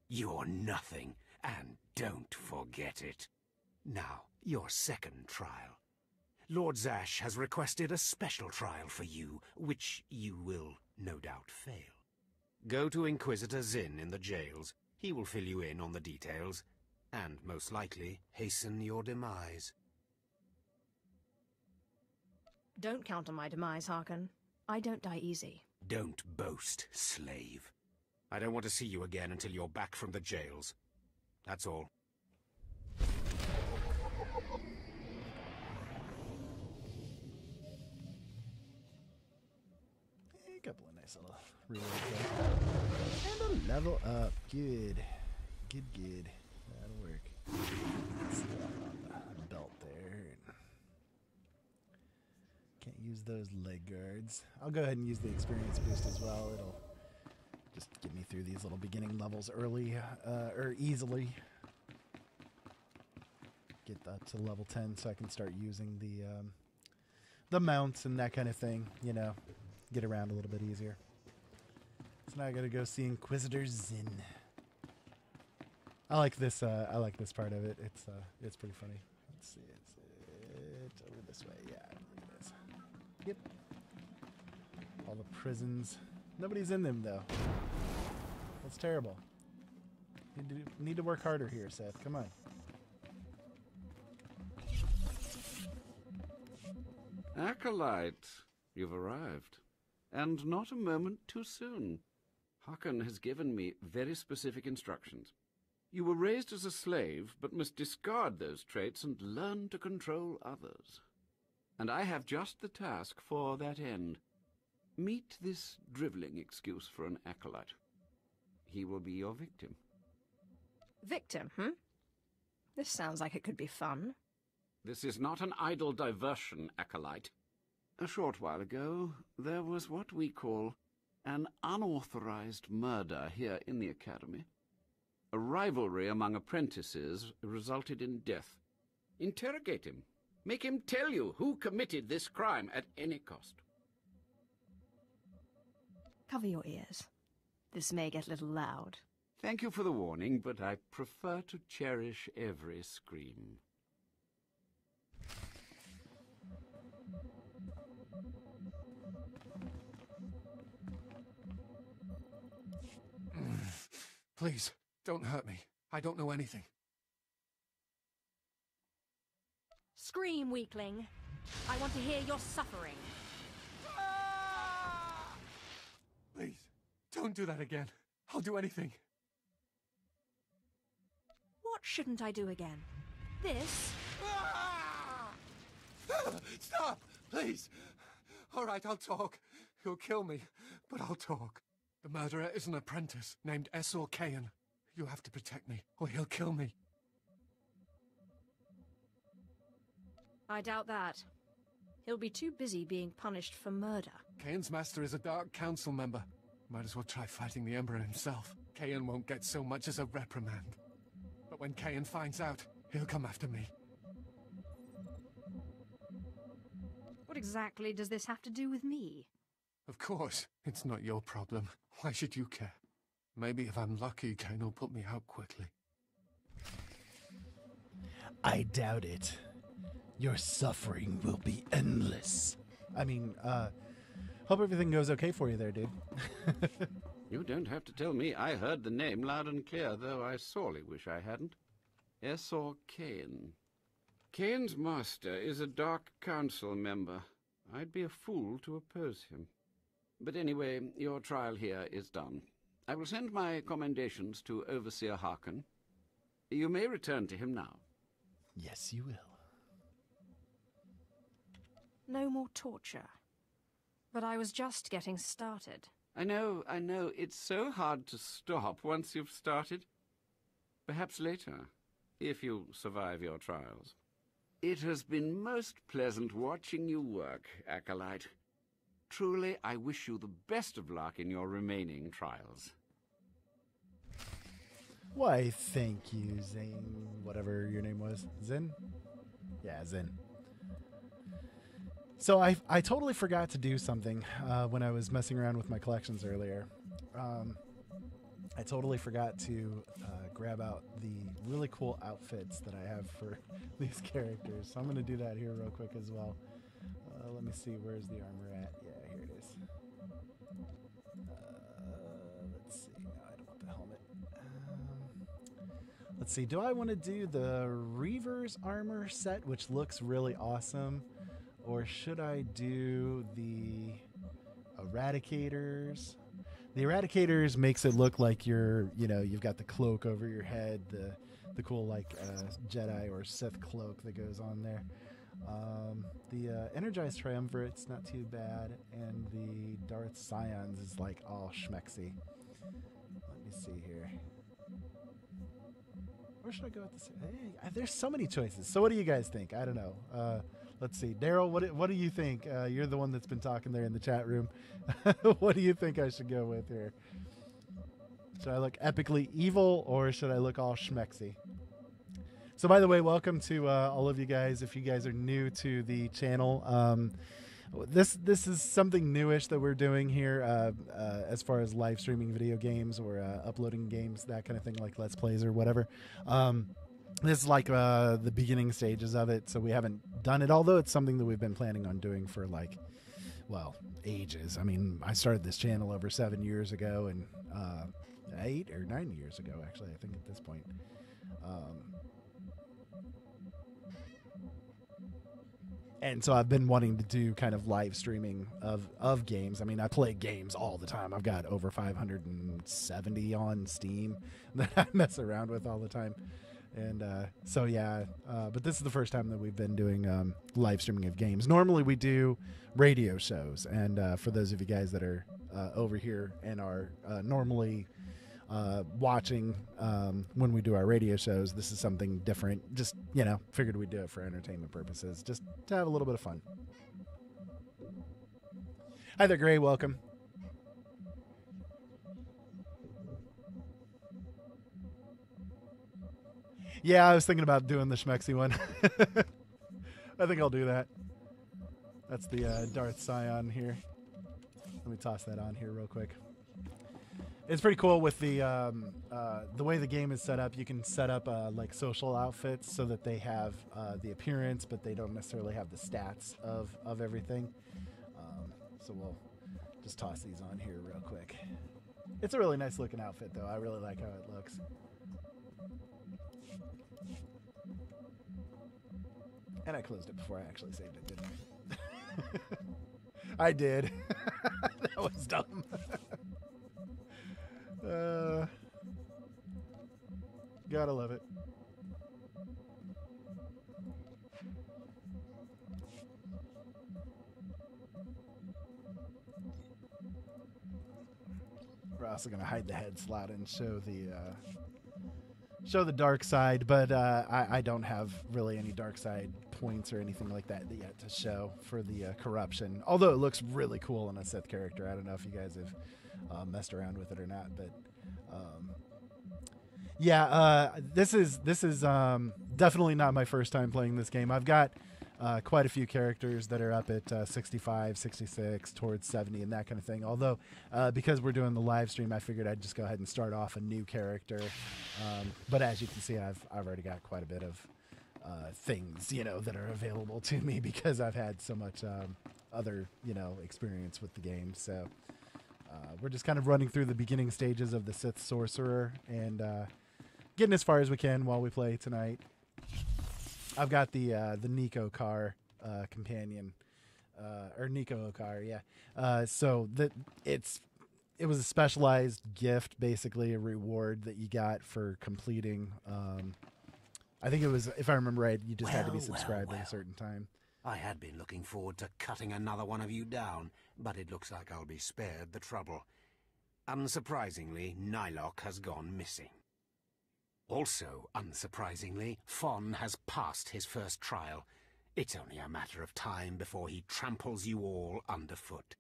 You're nothing, and don't forget it. Now, your second trial. Lord Zash has requested a special trial for you, which you will no doubt fail. Go to Inquisitor Zinn in the jails. He will fill you in on the details, and most likely hasten your demise. Don't count on my demise, Harkon. I don't die easy. Don't boast, slave. I don't want to see you again until you're back from the jails. That's all. A couple of nice little rewards there. And a level up. Good. Good. That'll work. Let's see on the belt there. Can't use those leg guards. I'll go ahead and use the experience boost as well. It'll just get me through these little beginning levels early, or easily. Get up to level 10 so I can start using the mounts and that kind of thing, you know. Get around a little bit easier. So now I gotta go see Inquisitor Zinn. I like this part of it. It's pretty funny. Let's see, it's over this way. Yeah, I believe it is. Yep. All the prisons. Nobody's in them though. That's terrible. Need to work harder here, Seth. Come on. Acolyte, you've arrived. And not a moment too soon. Harkon has given me very specific instructions. You were raised as a slave, but must discard those traits and learn to control others. And I have just the task for that end. Meet this drivelling excuse for an acolyte. He will be your victim. Victim, This sounds like it could be fun. This is not an idle diversion, acolyte. A short while ago, there was what we call an unauthorized murder here in the Academy. A rivalry among apprentices resulted in death. Interrogate him. Make him tell you who committed this crime at any cost. Cover your ears. This may get a little loud. Thank you for the warning, but I prefer to cherish every scream. Please, don't hurt me. I don't know anything. Scream, weakling. I want to hear your suffering. Please, don't do that again. I'll do anything. What shouldn't I do again? This? Stop! Please! All right, I'll talk. He'll kill me, but I'll talk. The murderer is an apprentice named Esor Kayan. You have to protect me, or he'll kill me. I doubt that. He'll be too busy being punished for murder. Kayan's master is a Dark Council member. Might as well try fighting the Emperor himself. Kayan won't get so much as a reprimand. But when Kayan finds out, he'll come after me. What exactly does this have to do with me? Of course, it's not your problem. Why should you care? Maybe if I'm lucky, Kayan will put me out quickly. I doubt it. Your suffering will be endless. I mean, hope everything goes okay for you there, dude. You don't have to tell me. I heard the name loud and clear, though I sorely wish I hadn't. Esor Kayan. Kayan's master is a Dark Council member. I'd be a fool to oppose him. But anyway, your trial here is done. I will send my commendations to Overseer Harkin. You may return to him now. Yes, you will. No more torture. But I was just getting started. I know. It's so hard to stop once you've started. Perhaps later, if you survive your trials. It has been most pleasant watching you work, Acolyte. Truly, I wish you the best of luck in your remaining trials. Why, thank you, Zane. Whatever your name was. Zen? Yeah, Zen. So I totally forgot to do something when I was messing around with my collections earlier. I totally forgot to grab out the really cool outfits that I have for these characters. So I'm going to do that here real quick as well. Let me see, where's the armor at? Yeah, here it is. Let's see. No, I don't want the helmet. Let's see. Do I want to do the Reaver's armor set, which looks really awesome? Or should I do the Eradicators? The Eradicators makes it look like you've got the cloak over your head, the cool like Jedi or Sith cloak that goes on there. The Energized Triumvirate's not too bad, and the Darth Scions is like all schmexy. Let me see here. Where should I go with this? Hey, there's so many choices. So what do you guys think? I don't know. Let's see. Daryl, what do you think? You're the one that's been talking there in the chat room. What do you think I should go with here? Should I look epically evil, or should I look all schmexy? So by the way, welcome to all of you guys. If you guys are new to the channel, this is something newish that we're doing here as far as live streaming video games or uploading games, that kind of thing, like Let's Plays or whatever. This is like the beginning stages of it, so we haven't done it, although it's something that we've been planning on doing for ages. I mean, I started this channel over 7 years ago, and 8 or 9 years ago, actually, I think at this point. And so I've been wanting to do kind of live streaming of games. I mean, I play games all the time. I've got over 570 on Steam that I mess around with all the time. And so, yeah, but this is the first time that we've been doing live streaming of games. Normally we do radio shows. And for those of you guys that are over here and are normally watching when we do our radio shows, this is something different. Just, figured we'd do it for entertainment purposes, just to have a little bit of fun. Hi there, Gray. Welcome. Yeah, I was thinking about doing the schmexy one. I think I'll do that. That's the Darth Scion here. Let me toss that on here real quick. It's pretty cool with the way the game is set up. You can set up like social outfits so that they have the appearance, but they don't necessarily have the stats of everything. So we'll just toss these on here real quick. It's a really nice looking outfit, though. I really like how it looks. And I closed it before I actually saved it, didn't I? I did. That was dumb. Gotta love it. We're also gonna hide the head slot and show the dark side, but I don't have really any dark side points or anything like that yet to show for the corruption. Although it looks really cool in a Sith character. I don't know if you guys have messed around with it or not, but yeah, this is definitely not my first time playing this game. I've got quite a few characters that are up at 65, 66, towards 70 and that kind of thing. Although, because we're doing the live stream, I figured I'd just go ahead and start off a new character. But as you can see, I've already got quite a bit of things, that are available to me because I've had so much other, experience with the game. So we're just kind of running through the beginning stages of the Sith Sorcerer and getting as far as we can while we play tonight. I've got the Nico car companion, or Nico car, yeah. So that it's it was a specialized gift, basically a reward that you got for completing. I think it was, if I remember right, you just had to be subscribed at a certain time. I had been looking forward to cutting another one of you down, but it looks like I'll be spared the trouble. Unsurprisingly, Nylock has gone missing. Also, unsurprisingly, Fon has passed his first trial. It's only a matter of time before he tramples you all underfoot.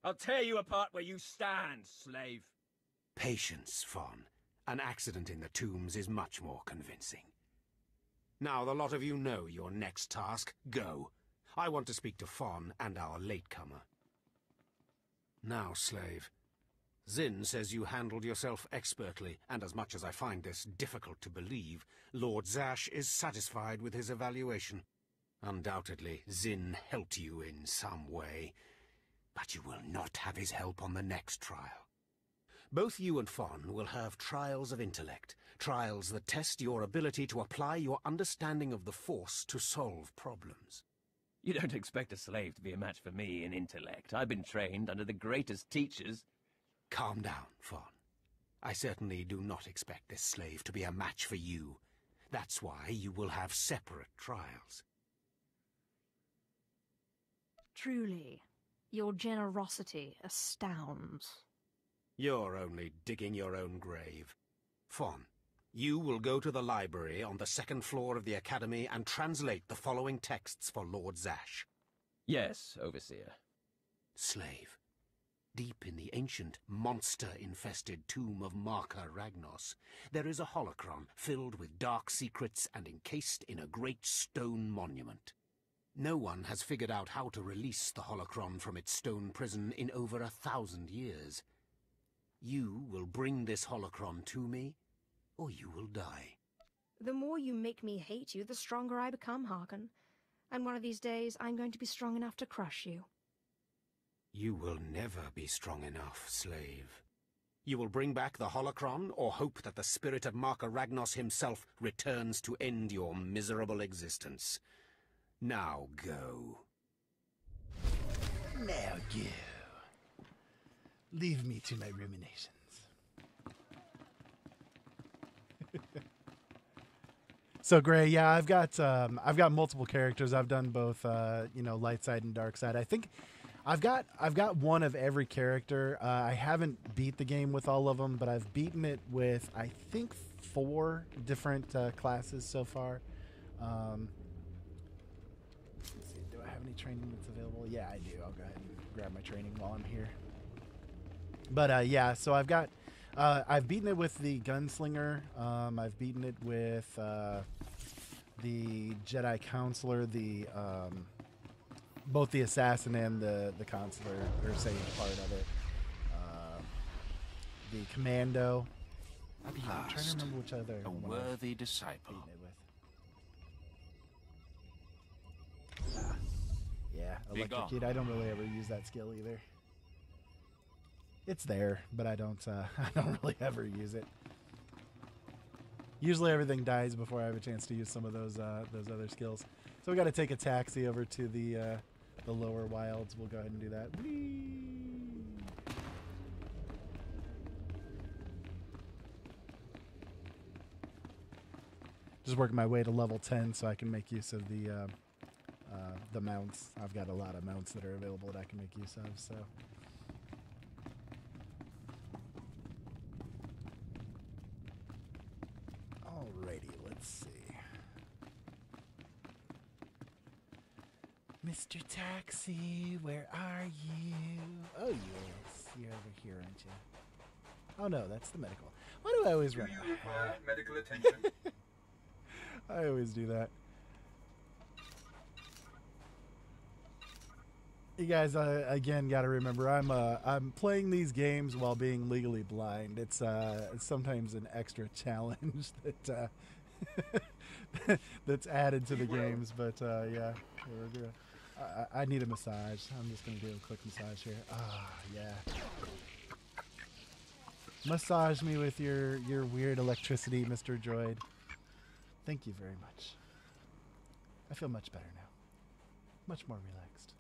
I'll tear you apart where you stand, slave. Patience, Fon. An accident in the tombs is much more convincing. Now the lot of you know your next task. Go. I want to speak to Fon and our latecomer. Now, slave. Zin says you handled yourself expertly, and as much as I find this difficult to believe, Lord Zash is satisfied with his evaluation. Undoubtedly, Zin helped you in some way, but you will not have his help on the next trial. Both you and Fon will have trials of intellect, trials that test your ability to apply your understanding of the Force to solve problems. You don't expect a slave to be a match for me in intellect. I've been trained under the greatest teachers. Calm down, Fon. I certainly do not expect this slave to be a match for you. That's why you will have separate trials. Truly, your generosity astounds. You're only digging your own grave. Fon, you will go to the library on the second floor of the Academy and translate the following texts for Lord Zash. Yes, Overseer. Slave, deep in the ancient, monster-infested tomb of Marka Ragnos, there is a holocron filled with dark secrets and encased in a great stone monument. No one has figured out how to release the holocron from its stone prison in over 1,000 years. You will bring this holocron to me, or you will die. The more you make me hate you, the stronger I become, Harkon. And one of these days, I'm going to be strong enough to crush you. You will never be strong enough, slave. You will bring back the holocron, or hope that the spirit of Marka Ragnos himself returns to end your miserable existence. Now go. Now go. Leave me to my ruminations. So Gray, yeah, I've got multiple characters. I've done both, light side and dark side. I think I've got one of every character. I haven't beat the game with all of them, but I've beaten it with I think 4 different classes so far. Let's see, do I have any training that's available? Yeah, I do. I'll go ahead and grab my training while I'm here. But yeah, so I've beaten it with the Gunslinger. I've beaten it with the Jedi Counselor, both the Assassin and the Counselor, or Sage part of it. The Commando. I'm trying to remember which other. A worthy disciple. Yeah, Electrocute. I don't really ever use that skill either. It's there, but I don't really ever use it. Usually everything dies before I have a chance to use some of those other skills. So we got to take a taxi over to the lower wilds. We'll go ahead and do that. Whee! Just working my way to level 10 so I can make use of the mounts. I've got a lot of mounts that are available that I can make use of. So. Alrighty, let's see. Mr. Taxi, where are you? Oh, yes. You're over here, aren't you? Oh, no, that's the medical. Why do I always run? Do you require medical attention? I always do that. You guys, again, got to remember, I'm playing these games while being legally blind. It's sometimes an extra challenge that that's added to the games. But yeah, I need a massage. I'm just gonna do a quick massage here. Ah, yeah. Massage me with your weird electricity, Mr. Droid. Thank you very much. I feel much better now. Much more relaxed.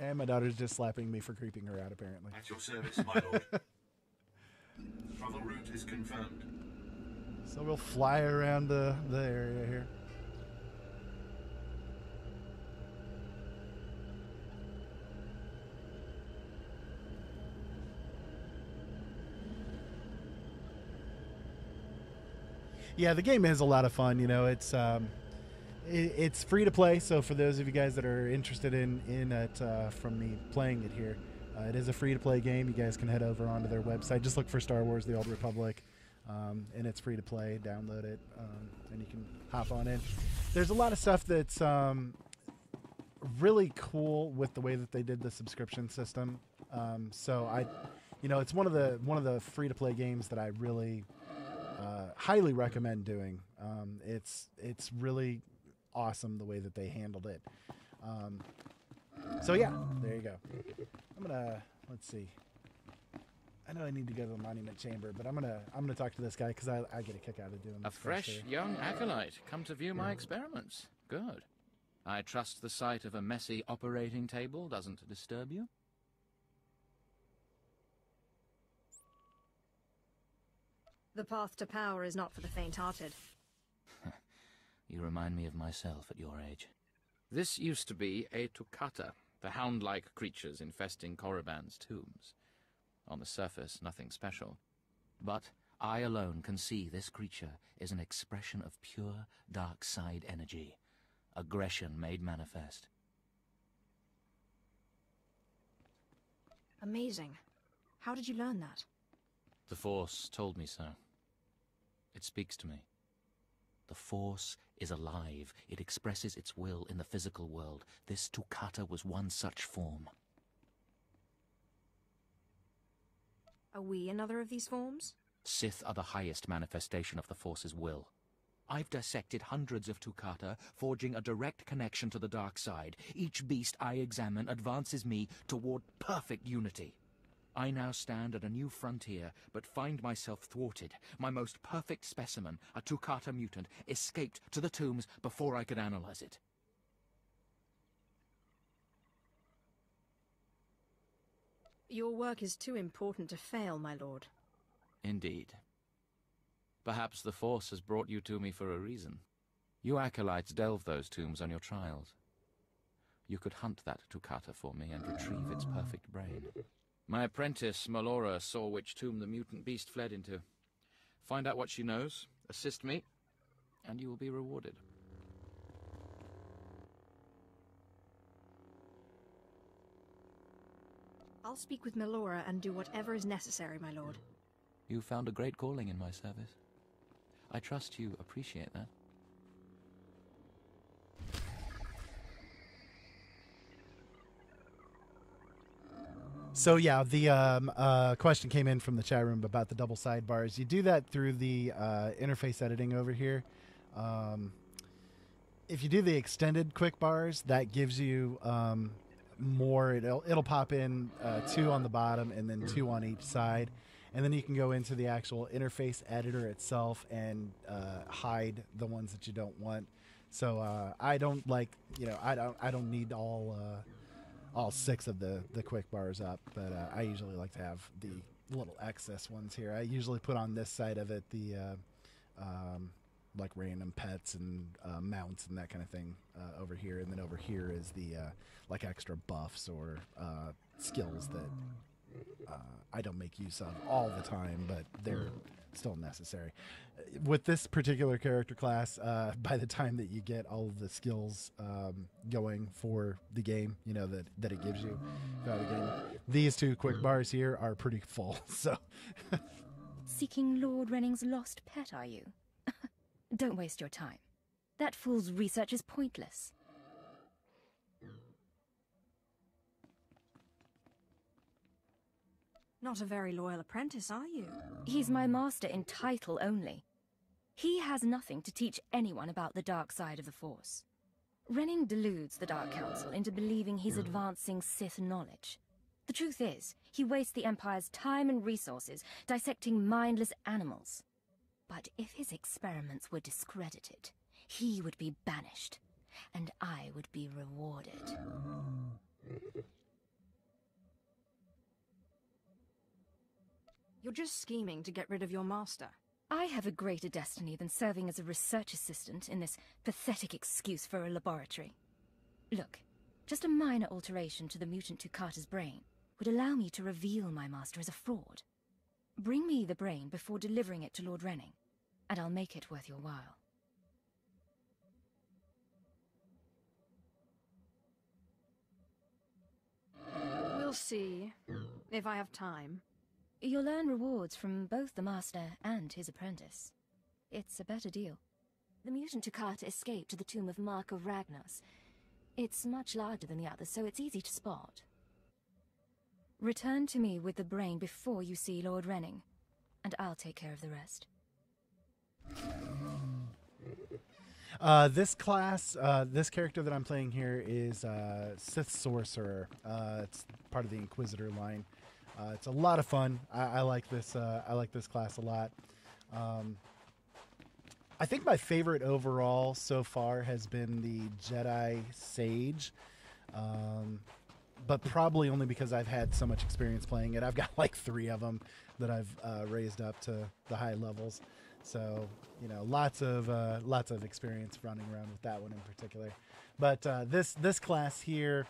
And my daughter's just slapping me for creeping her out, apparently. At your service, my lord. Travel route is confirmed. So we'll fly around the area here. Yeah, the game is a lot of fun. You know, it's free to play. So for those of you guys that are interested in it from me playing it here, it is a free to play game. You guys can head over onto their website. Just look for Star Wars: The Old Republic, and it's free to play. Download it, and you can hop on in. There's a lot of stuff that's really cool with the way that they did the subscription system. So it's one of the free to play games that I really highly recommend doing. It's really awesome the way that they handled it. So yeah, there you go. Let's see. I know I need to go to the monument chamber, but I'm gonna talk to this guy because I get a kick out of doing this. A fresh young acolyte come to view my experiments. Good. I trust the sight of a messy operating table doesn't disturb you? The path to power is not for the faint-hearted. You remind me of myself at your age. This used to be a Toccata, the hound-like creatures infesting Korriban's tombs. On the surface, nothing special. But I alone can see this creature is an expression of pure dark side energy. Aggression made manifest. Amazing. How did you learn that? The Force told me so. It speaks to me. The Force is alive. It expresses its will in the physical world. This Toccata was one such form. Are we another of these forms? Sith are the highest manifestation of the Force's will. I've dissected hundreds of Toccata, forging a direct connection to the dark side. Each beast I examine advances me toward perfect unity. I now stand at a new frontier, but find myself thwarted. My most perfect specimen, a Toccata mutant, escaped to the tombs before I could analyze it. Your work is too important to fail, my lord. Indeed. Perhaps the Force has brought you to me for a reason. You acolytes delve those tombs on your trials. You could hunt that Toccata for me and retrieve its perfect brain. My apprentice, Melora, saw which tomb the mutant beast fled into. Find out what she knows, assist me, and you will be rewarded. I'll speak with Melora and do whatever is necessary, my lord. You found a great calling in my service. I trust you appreciate that. So yeah, the question came in from the chat room about the double sidebars. You do that through the interface editing over here. If you do the extended quick bars, that gives you more. It'll pop in 2 on the bottom and then 2 on each side, and then you can go into the actual interface editor itself and hide the ones that you don't want. So I don't like, I don't need all 6 of the quick bars up, but I usually like to have the little excess ones here. I usually put on this side of it the like random pets and mounts and that kind of thing over here, and then over here is the like extra buffs or skills that I don't make use of all the time, but they're still necessary. With this particular character class, by the time that you get all of the skills going for the game, that it gives you throughout the game, these 2 quick bars here are pretty full. So, seeking Lord Renning's lost pet, are you? Don't waste your time. That fool's research is pointless. Not a very loyal apprentice, are you? He's my master in title only. He has nothing to teach anyone about the dark side of the Force. Renning deludes the Dark Council into believing he's advancing Sith knowledge. The truth is, he wastes the Empire's time and resources dissecting mindless animals. But if his experiments were discredited, he would be banished, and I would be rewarded. just scheming to get rid of your master. I have a greater destiny than serving as a research assistant in this pathetic excuse for a laboratory. Look, just a minor alteration to the mutant Tukata's brain would allow me to reveal my master as a fraud. Bring me the brain before delivering it to Lord Renning, and I'll make it worth your while. We'll see, if I have time. You'll earn rewards from both the master and his apprentice. It's a better deal. The mutant Tukata escaped to the tomb of Mark of Ragnos. It's much larger than the others, so it's easy to spot. Return to me with the brain before you see Lord Renning, and I'll take care of the rest. This class, this character that I'm playing here is Sith Sorcerer. It's part of the Inquisitor line. It's a lot of fun. I like this. I like this class a lot. I think my favorite overall so far has been the Jedi Sage, but probably only because I've had so much experience playing it. I've got like 3 of them that I've raised up to the high levels. So, you know, lots of experience running around with that one in particular. But this class here,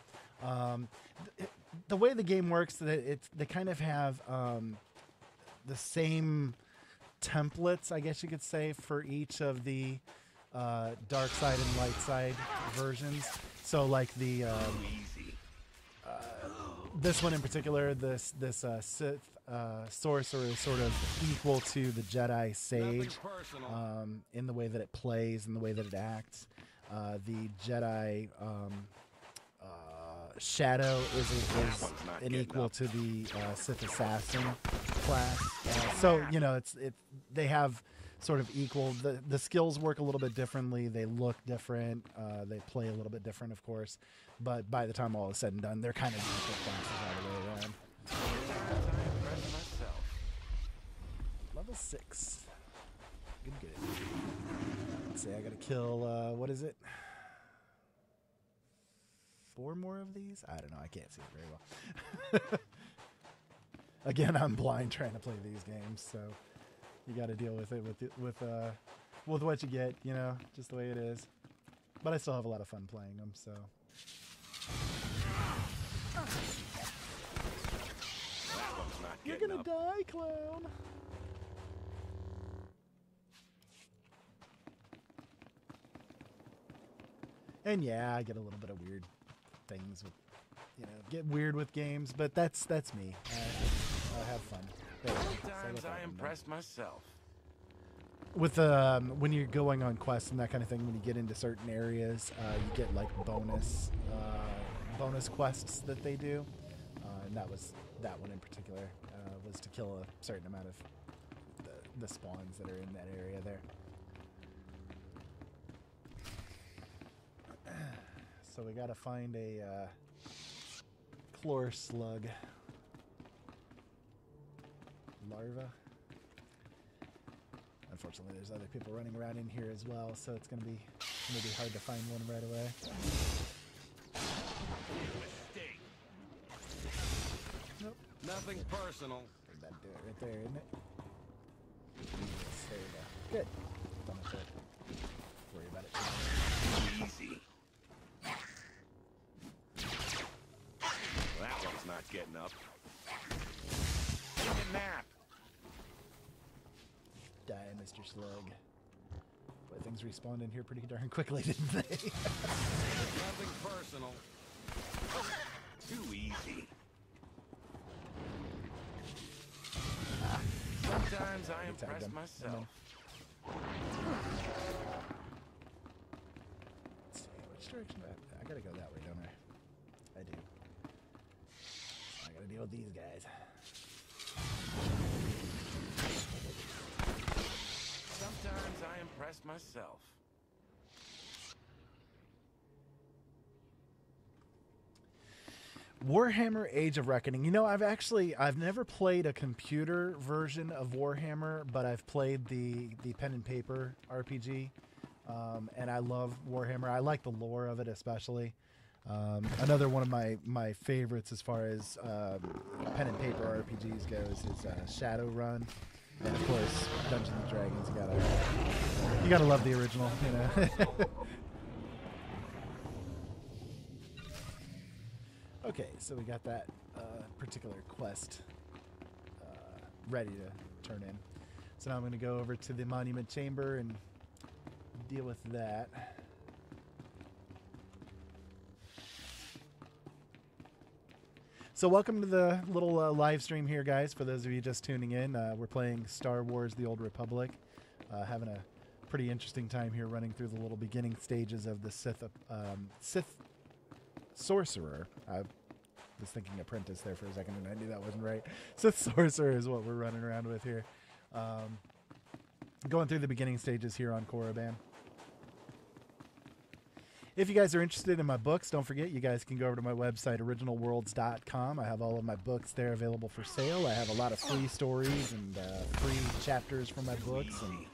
the way the game works, they kind of have the same templates, I guess you could say, for each of the dark side and light side versions. So, like the this one in particular, this Sith Sorcerer is sort of equal to the Jedi Sage in the way that it plays and the way that it acts. The Jedi Shadow is an equal to the Sith Assassin class. So, you know, they have sort of equal. The skills work a little bit differently. They look different. They play a little bit different, of course. But by the time all is said and done, they're kind of equal classes all the way around. Level 6. Good. Let's see, I gotta kill, what is it? 4 more of these? I don't know, I can't see it very well. Again, I'm blind trying to play these games, so you gotta deal with it with what you get, you know, just the way it is. But I still have a lot of fun playing them, so. You're gonna die, clown! And yeah, I get a little bit of weird things with, you know, get weird with games, but that's me. I have fun. Sometimes I impress myself. With when you're going on quests and that kind of thing, when you get into certain areas, you get like bonus quests that they do, and that one in particular was to kill a certain amount of the spawns that are in that area there. So we gotta find a chlor slug larva. Unfortunately, there's other people running around in here as well, so it's gonna be hard to find one right away. Nope. Nothing personal. That'd do it right there, isn't it? Yes, there we go. Good. Don't have to worry about it. Easy. That one's not getting up. Take a nap. Die, Mr. Slug. Boy, things respawned in here pretty darn quickly, didn't they? Nothing personal. Too easy. Sometimes I impress myself. Let's see, which direction do I gotta go that way, don't I? I do. I gotta deal with these guys. Sometimes I impress myself. Warhammer Age of Reckoning. You know, I've never played a computer version of Warhammer, but I've played the pen and paper RPG, and I love Warhammer. I like the lore of it especially. Another one of my favorites as far as pen and paper RPGs goes is Shadowrun, and of course Dungeons and Dragons. You gotta love the original, you know. Okay, so we got that particular quest ready to turn in. So now I'm going to go over to the Monument Chamber and deal with that. So welcome to the little live stream here, guys. For those of you just tuning in, we're playing Star Wars The Old Republic. Having a pretty interesting time here running through the little beginning stages of the Sith Sorcerer. I was thinking Apprentice there for a second, and I knew that wasn't right. Sith Sorcerer is what we're running around with here. Going through the beginning stages here on Korriban. If you guys are interested in my books, don't forget, you guys can go over to my website, originalworlds.com. I have all of my books there available for sale. I have a lot of free stories and free chapters from my books and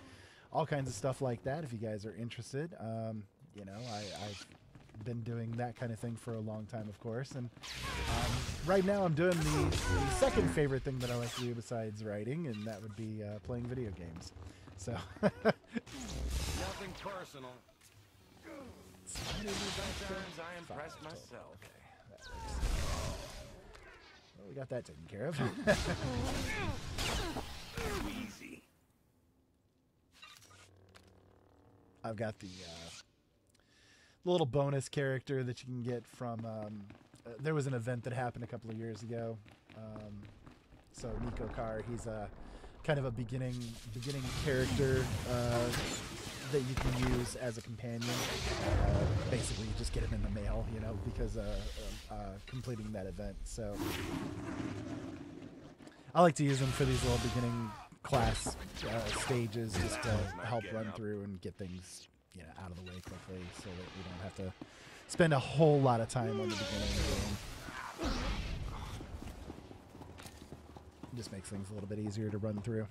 all kinds of stuff like that if you guys are interested. You know, I've been doing that kind of thing for a long time, of course. And right now I'm doing the second favorite thing that I like to do besides writing, and that would be playing video games. So Nothing personal. Sometimes I impress myself. Okay, that works. Well, we got that taken care of. Easy. I've got the little bonus character that you can get from. There was an event that happened a couple of years ago. So Nico Carr, he's a kind of a beginning character that you can use as a companion. Basically, you just get him in the mail, you know, because completing that event. So I like to use them for these little beginning class stages, just to help run through and get things, you know, out of the way quickly, so that we don't have to spend a whole lot of time on the beginning of the game. It just makes things a little bit easier to run through.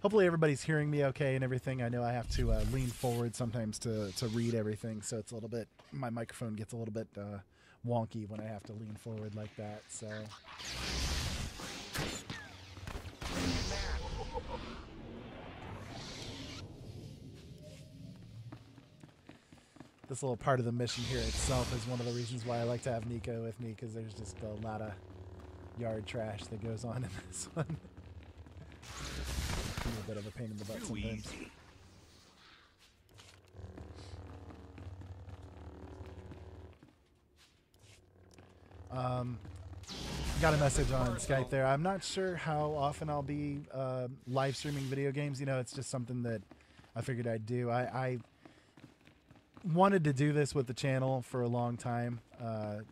Hopefully everybody's hearing me okay and everything. I know I have to lean forward sometimes to read everything, so it's a little bit, my microphone gets a little bit wonky when I have to lean forward like that, so. This little part of the mission here itself is one of the reasons why I like to have Nico with me, because there's just a lot of yard trash that goes on in this one. A bit of a pain in the butt sometimes. Got a message on Skype there. I'm not sure how often I'll be live streaming video games. You know, it's just something that I figured I'd do. I wanted to do this with the channel for a long time,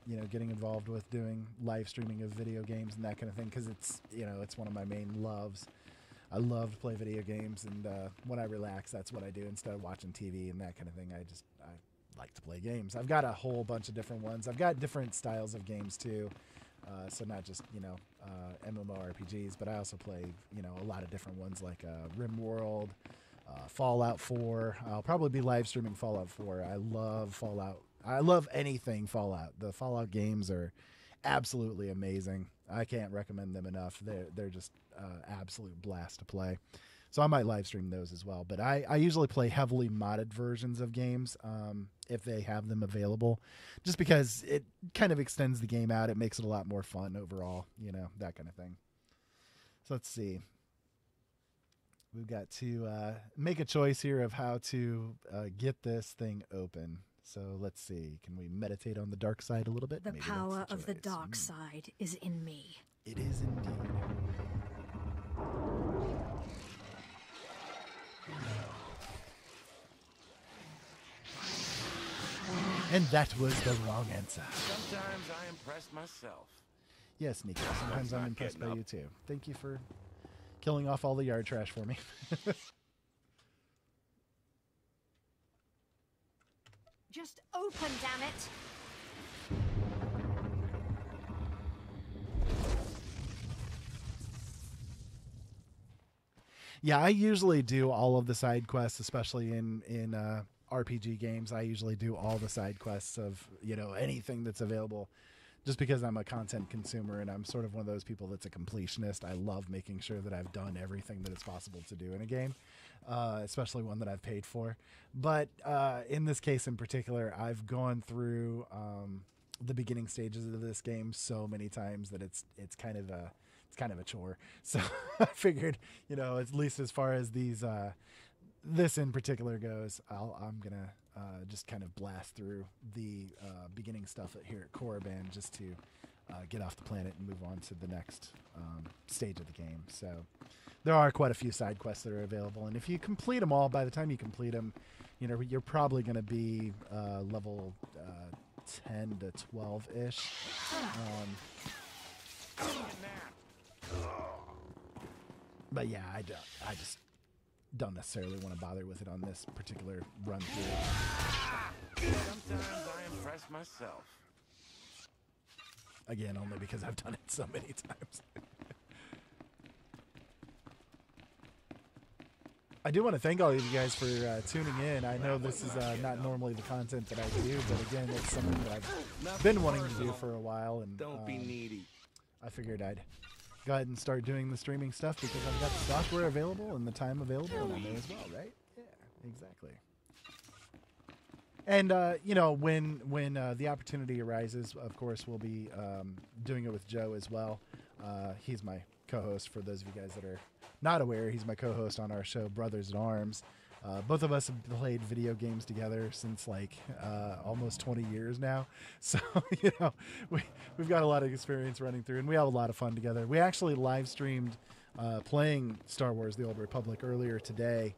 you know, getting involved with doing live streaming of video games and that kind of thing, because it's, you know, it's one of my main loves. I love to play video games, and when I relax, that's what I do instead of watching TV and that kind of thing. I like to play games. I've got a whole bunch of different ones. I've got different styles of games too, so not just, you know, MMORPGs, but I also play, you know, a lot of different ones like RimWorld, Fallout 4. I'll probably be live streaming Fallout 4. I love Fallout. I love anything Fallout. The Fallout games are absolutely amazing. I can't recommend them enough. They're just absolute blast to play. So I might live stream those as well. But I usually play heavily modded versions of games if they have them available, just because it kind of extends the game out. It makes it a lot more fun overall, you know, that kind of thing. So let's see. We've got to make a choice here of how to get this thing open. So let's see. Can we meditate on the dark side a little bit? The Maybe power that's of the dark side is in me. It is indeed. And that was the wrong answer. Sometimes I impress myself. Yes, Nico. Sometimes I'm impressed by you too. Thank you for killing off all the yard trash for me. Just open, damn it! Yeah, I usually do all of the side quests, especially in RPG games, I usually do all the side quests of, anything that's available, just because I'm a content consumer and I'm sort of one of those people that's a completionist. I love making sure that I've done everything that it's possible to do in a game, especially one that I've paid for. But in this case in particular, I've gone through the beginning stages of this game so many times that it's kind of a chore. So I figured, at least as far as this in particular goes, I'm gonna just kind of blast through the beginning stuff here at Korriban just to get off the planet and move on to the next stage of the game. So there are quite a few side quests that are available, and if you complete them all, by the time you complete them, you're probably going to be level 10 to 12-ish. But yeah, I just don't necessarily want to bother with it on this particular run through. Sometimes I impress myself. Again, only because I've done it so many times. I do want to thank all of you guys for tuning in. I know this is not normally the content that I do, but again, it's something that I've been wanting to do for a while. And don't be needy. I figured I'd go ahead and start doing the streaming stuff because I've got the software available and the time available, and I may as well, right? Yeah, exactly. And when the opportunity arises, of course, we'll be doing it with Joe as well. He's my co-host. For those of you guys that are not aware, he's my co-host on our show Brothers in Arms. Both of us have played video games together since almost 20 years now. So, we've got a lot of experience running through, and we have a lot of fun together. We actually live streamed playing Star Wars: The Old Republic earlier today.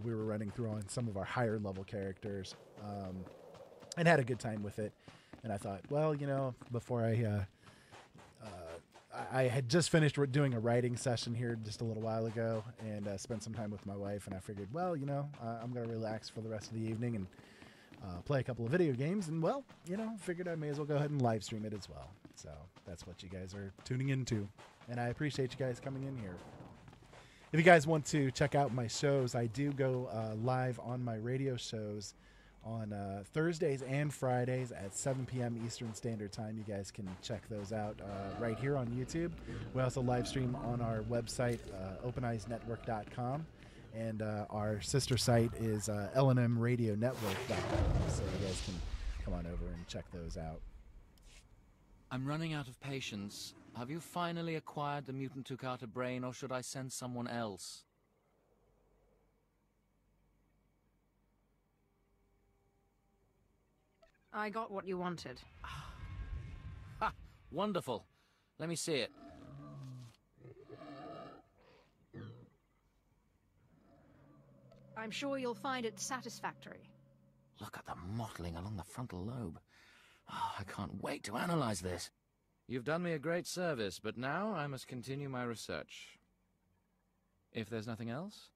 We were running through on some of our higher level characters and had a good time with it. And I thought, well, before I had just finished doing a writing session here just a little while ago and spent some time with my wife, and I figured, well, I'm going to relax for the rest of the evening and play a couple of video games, and, well, figured I may as well go ahead and live stream it as well. So that's what you guys are tuning into, and I appreciate you guys coming in here. If you guys want to check out my shows, I do go live on my radio shows on Thursdays and Fridays at 7 p.m. Eastern Standard Time. You guys can check those out right here on YouTube. We also live stream on our website, openeyesnetwork.com, and our sister site is LNM Radio Network.com, so you guys can come on over and check those out. I'm running out of patience. Have you finally acquired the mutant Tukata brain, or should I send someone else? I got what you wanted. Ha! Wonderful. Let me see it. I'm sure you'll find it satisfactory. Look at the mottling along the frontal lobe. Oh, I can't wait to analyze this. You've done me a great service, but now I must continue my research. If there's nothing else?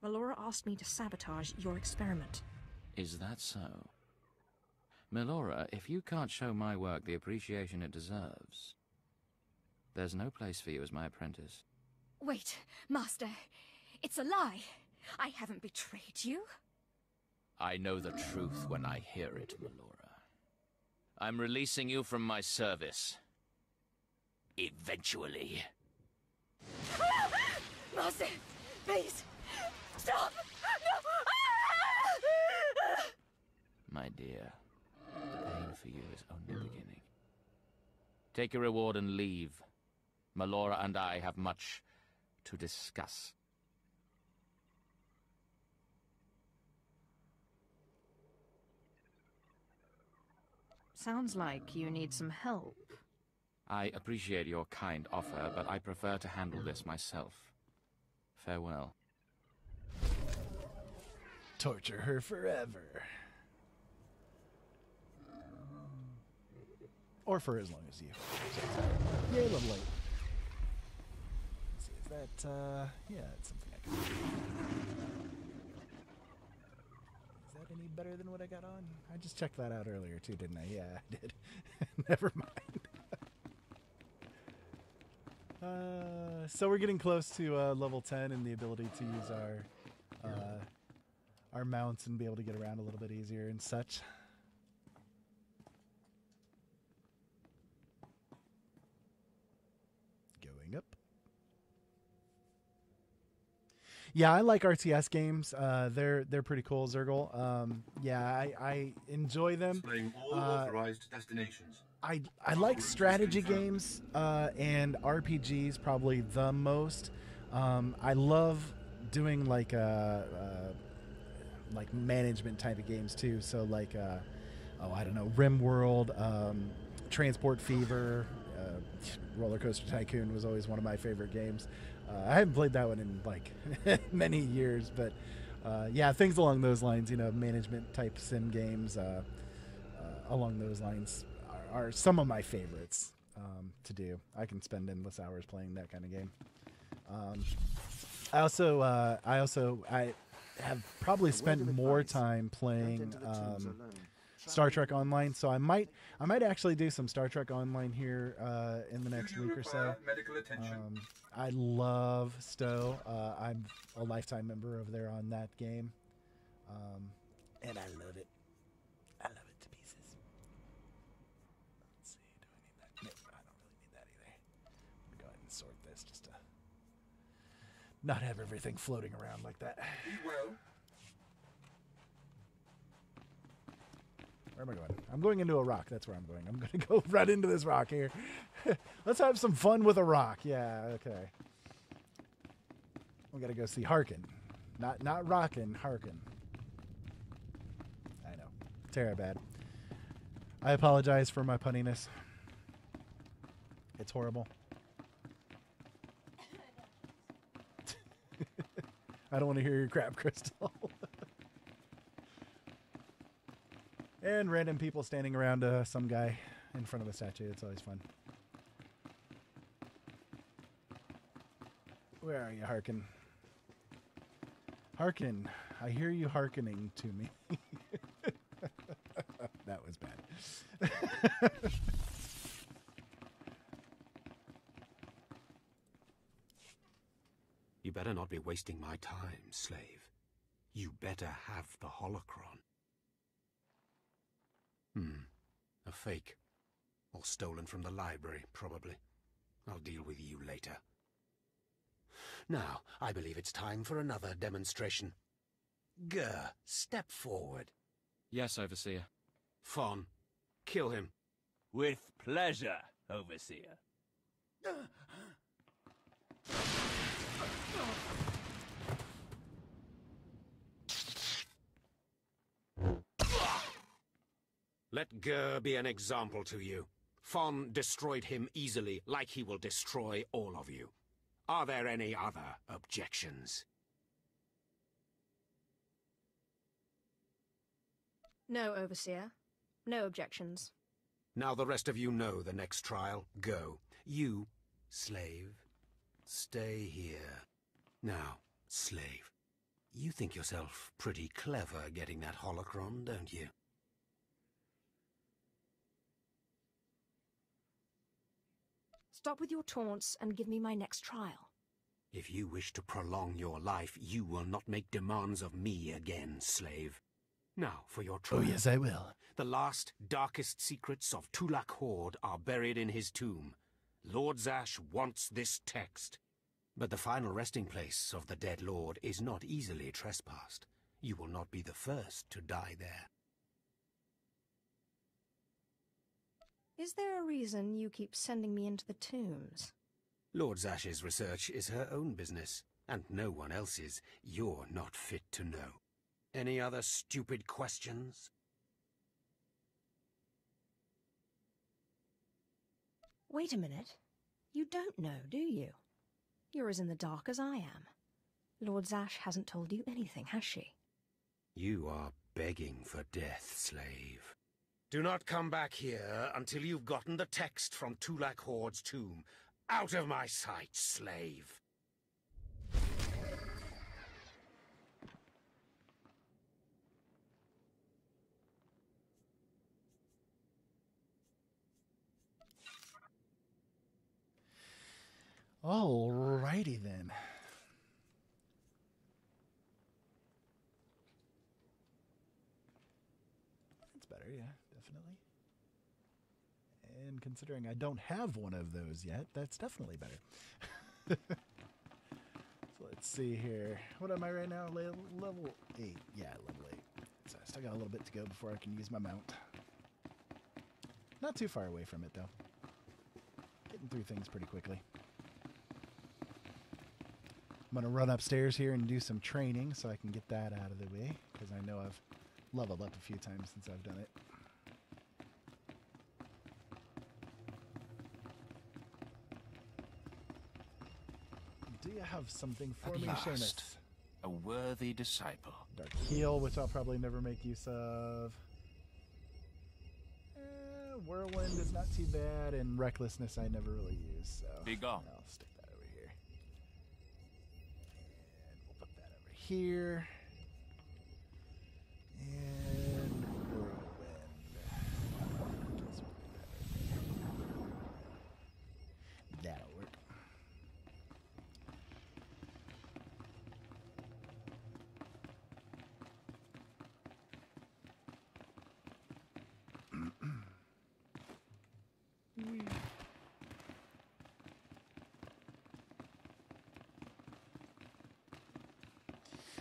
Melora asked me to sabotage your experiment. Is that so? Melora, if you can't show my work the appreciation it deserves, there's no place for you as my apprentice. Wait, Master. It's a lie. I haven't betrayed you. I know the truth when I hear it, Melora. I'm releasing you from my service. Eventually. Master, please, stop! No! My dear, the pain for you is only beginning. Take your reward and leave. Melora and I have much to discuss. Sounds like you need some help. I appreciate your kind offer, but I prefer to handle this myself. Farewell. Torture her forever. Or for as long as you. You're a little late. Let's see, is that, yeah, it's something I can do. Is that any better than what I got on? I just checked that out earlier too, didn't I? Yeah, I did. Never mind. So we're getting close to level 10 and the ability to use our mounts and be able to get around a little bit easier and such. Going up. Yeah, I like RTS games. They're pretty cool, Zergle. Yeah, I enjoy them. Displaying all authorized destinations. I like strategy games and RPGs probably the most. I love doing like management type of games too. So like I don't know, RimWorld, Transport Fever, Roller Coaster Tycoon was always one of my favorite games. I haven't played that one in like many years, but yeah, things along those lines, you know, management type sim games along those lines are some of my favorites to do. I can spend endless hours playing that kind of game. I have probably spent more time playing Star Trek Online, so I might actually do some Star Trek Online here in the next week or so. Medical attention. I love Stowe. I'm a lifetime member over there on that game, and I love it. I love it to pieces. Let's see, do I need that? No, I don't really need that either. I'm gonna go ahead and sort this just to not have everything floating around like that. Be well. Where am I going? I'm going into a rock. That's where I'm going. I'm going to go right into this rock here. Let's have some fun with a rock. Yeah, okay. We got to go see Harkin. Not Rockin', Harkin. I know. Terrible bad. I apologize for my punniness. It's horrible. I don't want to hear your crap, Crystal. And random people standing around some guy in front of a statue. It's always fun. Where are you, Harkin? Harkin, I hear you hearkening to me. That was bad. You better not be wasting my time, slave. You better have the holocron. A fake. Or stolen from the library, probably. I'll deal with you later. Now, I believe it's time for another demonstration. Gur, step forward. Yes, Overseer. Fon, kill him. With pleasure, Overseer. Let Gur be an example to you. Fon destroyed him easily, like he will destroy all of you. Are there any other objections? No, Overseer. No objections. Now the rest of you know the next trial. Go. You, slave, stay here. Now, slave, you think yourself pretty clever getting that holocron, don't you? Stop with your taunts and give me my next trial. If you wish to prolong your life, you will not make demands of me again, slave. Now, for your trial. Oh, yes, I will. The last, darkest secrets of Tulak Horde are buried in his tomb. Lord Zash wants this text. But the final resting place of the dead lord is not easily trespassed. You will not be the first to die there. Is there a reason you keep sending me into the tombs? Lord Zash's research is her own business, and no one else's. You're not fit to know. Any other stupid questions? Wait a minute. You don't know, do you? You're as in the dark as I am. Lord Zash hasn't told you anything, has she? You are begging for death, slave. Do not come back here until you've gotten the text from Tulak Horde's tomb. Out of my sight, slave! Alrighty then. definitely. And considering I don't have one of those yet, that's definitely better. So let's see here. What am I right now? Level 8. Yeah, level 8. So I still got a little bit to go before I can use my mount. Not too far away from it, though. Getting through things pretty quickly. I'm going to run upstairs here and do some training so I can get that out of the way, because I know I've leveled up a few times since I've done it. Do you have something for me, Seamus? A worthy disciple. Dark Heal, which I'll probably never make use of. Whirlwind is not too bad, and Recklessness I never really use, so Be gone. I'll stick that over here. And we'll put that over here. And Whirlwind. That'll work.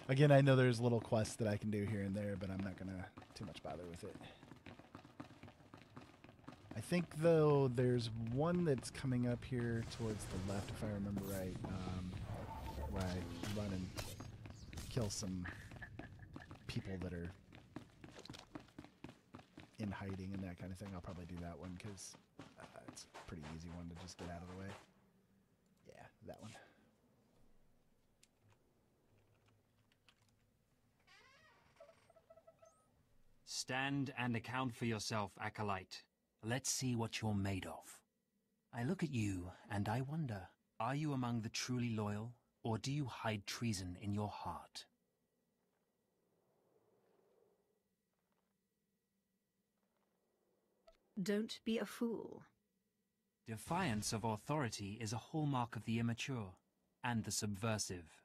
Again, I know there's little quests that I can do here and there, but I'm not going to too much bother with it. I think, though, there's one that's coming up here towards the left, if I remember right, where I run and kill some people that are in hiding and that kind of thing. I'll probably do that one because it's a pretty easy one to just get out of the way. Yeah, that one. Stand and account for yourself, Acolyte. Let's see what you're made of. I look at you, and I wonder, are you among the truly loyal, or do you hide treason in your heart? Don't be a fool. Defiance of authority is a hallmark of the immature, and the subversive.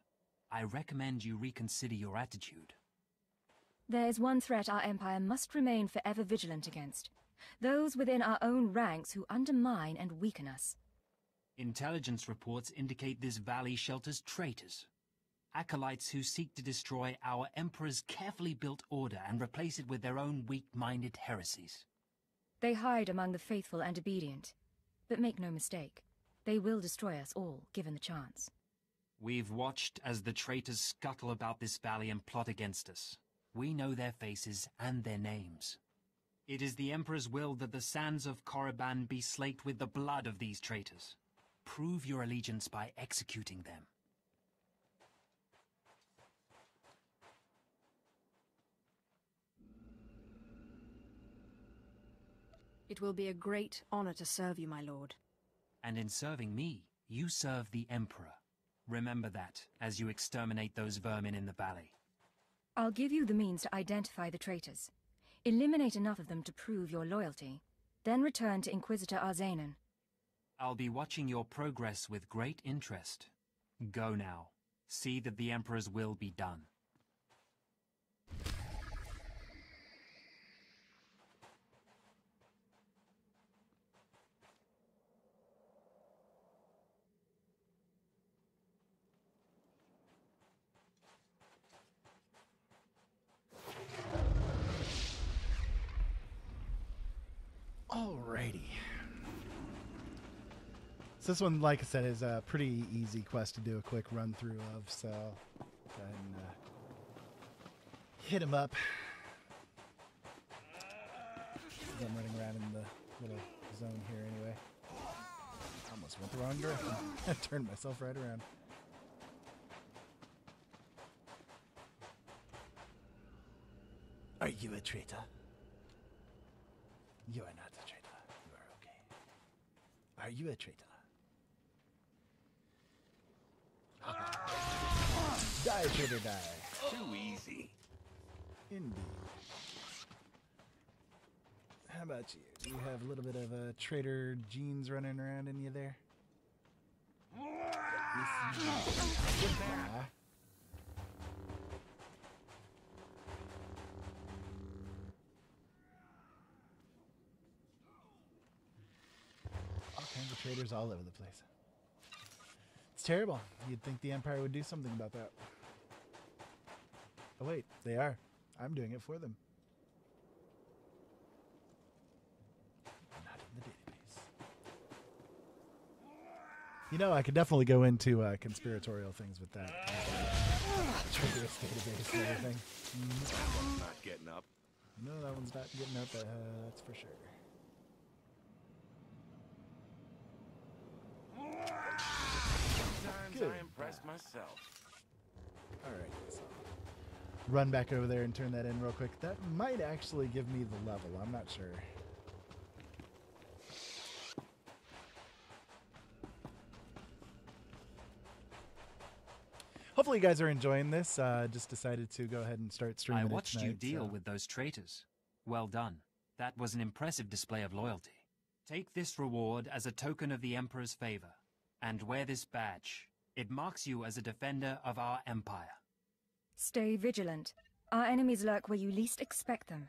I recommend you reconsider your attitude. There is one threat our Empire must remain forever vigilant against. Those within our own ranks who undermine and weaken us. Intelligence reports indicate this valley shelters traitors. Acolytes who seek to destroy our Emperor's carefully built order and replace it with their own weak-minded heresies. They hide among the faithful and obedient. But make no mistake, they will destroy us all, given the chance. We've watched as the traitors scuttle about this valley and plot against us. We know their faces and their names. It is the Emperor's will that the sands of Korriban be slaked with the blood of these traitors. Prove your allegiance by executing them. It will be a great honor to serve you, my lord. And in serving me, you serve the Emperor. Remember that, as you exterminate those vermin in the valley. I'll give you the means to identify the traitors. Eliminate enough of them to prove your loyalty. Then return to Inquisitor Arzanan. I'll be watching your progress with great interest. Go now. See that the Emperor's will be done. Alrighty. So this one, like I said, is a pretty easy quest to do a quick run through of, so go ahead and hit him up. I'm running around in the little zone here anyway. Almost went the wrong direction. I turned myself right around. Are you a traitor? You are not a traitor. You are okay. Are you a traitor? Die, traitor, die. Too easy. Indeed. How about you? Do you have a little bit of traitor genes running around in you there? kinds of traitors all over the place. It's terrible. You'd think the Empire would do something about that. Oh wait, they are. I'm doing it for them. Not in the database. You know, I could definitely go into conspiratorial things with that. Traitorous database and everything. That one's not getting up. No, that one's not getting up. That's for sure. Sometimes I impress myself. All right. So run back over there and turn that in real quick. That might actually give me the level. I'm not sure. Hopefully you guys are enjoying this. Just decided to go ahead and start streaming. I watched it you tonight, deal with those traitors. Well done. That was an impressive display of loyalty. Take this reward as a token of the Emperor's favor, and wear this badge. It marks you as a defender of our empire. Stay vigilant. Our enemies lurk where you least expect them.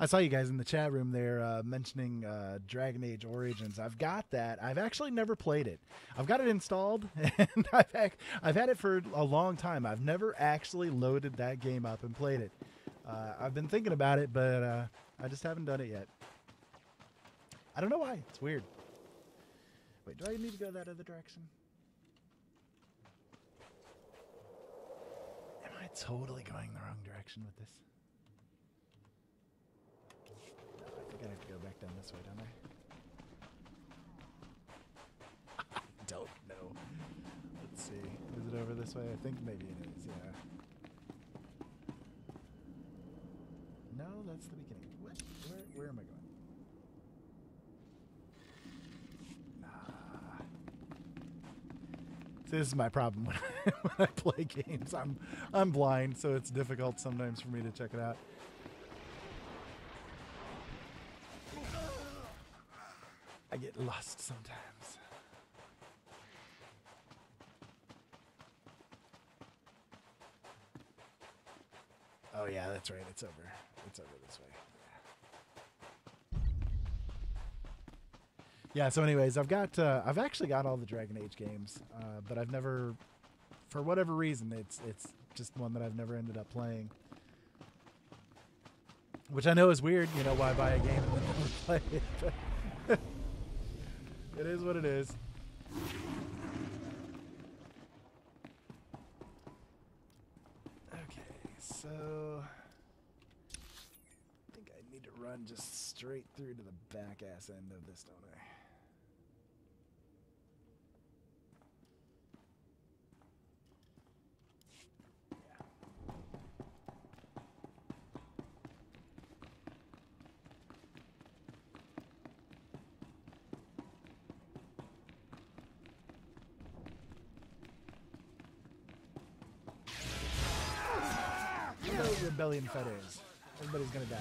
I saw you guys in the chat room there mentioning Dragon Age Origins. I've got that. I've actually never played it. I've got it installed, and I've had it for a long time. I've never actually loaded that game up and played it. I've been thinking about it, but I just haven't done it yet. I don't know why. It's weird. Wait, do I need to go that other direction? Am I totally going the wrong direction with this? I have to go back down this way, don't I? I don't know. Let's see. Is it over this way? I think maybe it is, yeah. No, that's the beginning. What? Where am I going? Nah. See, this is my problem when I play games. I'm blind, so it's difficult sometimes for me to check it out. I get lost sometimes. Oh yeah, that's right. It's over. It's over this way. Yeah. So, anyways, I've actually got all the Dragon Age games, but I've never, for whatever reason, it's just one that I've never ended up playing. Which I know is weird. You know, why buy a game and then never play it? But it is what it is. Okay, so I think I need to run just straight through to the back ass end of this, don't I? Rebellion Fed is. Everybody's gonna die.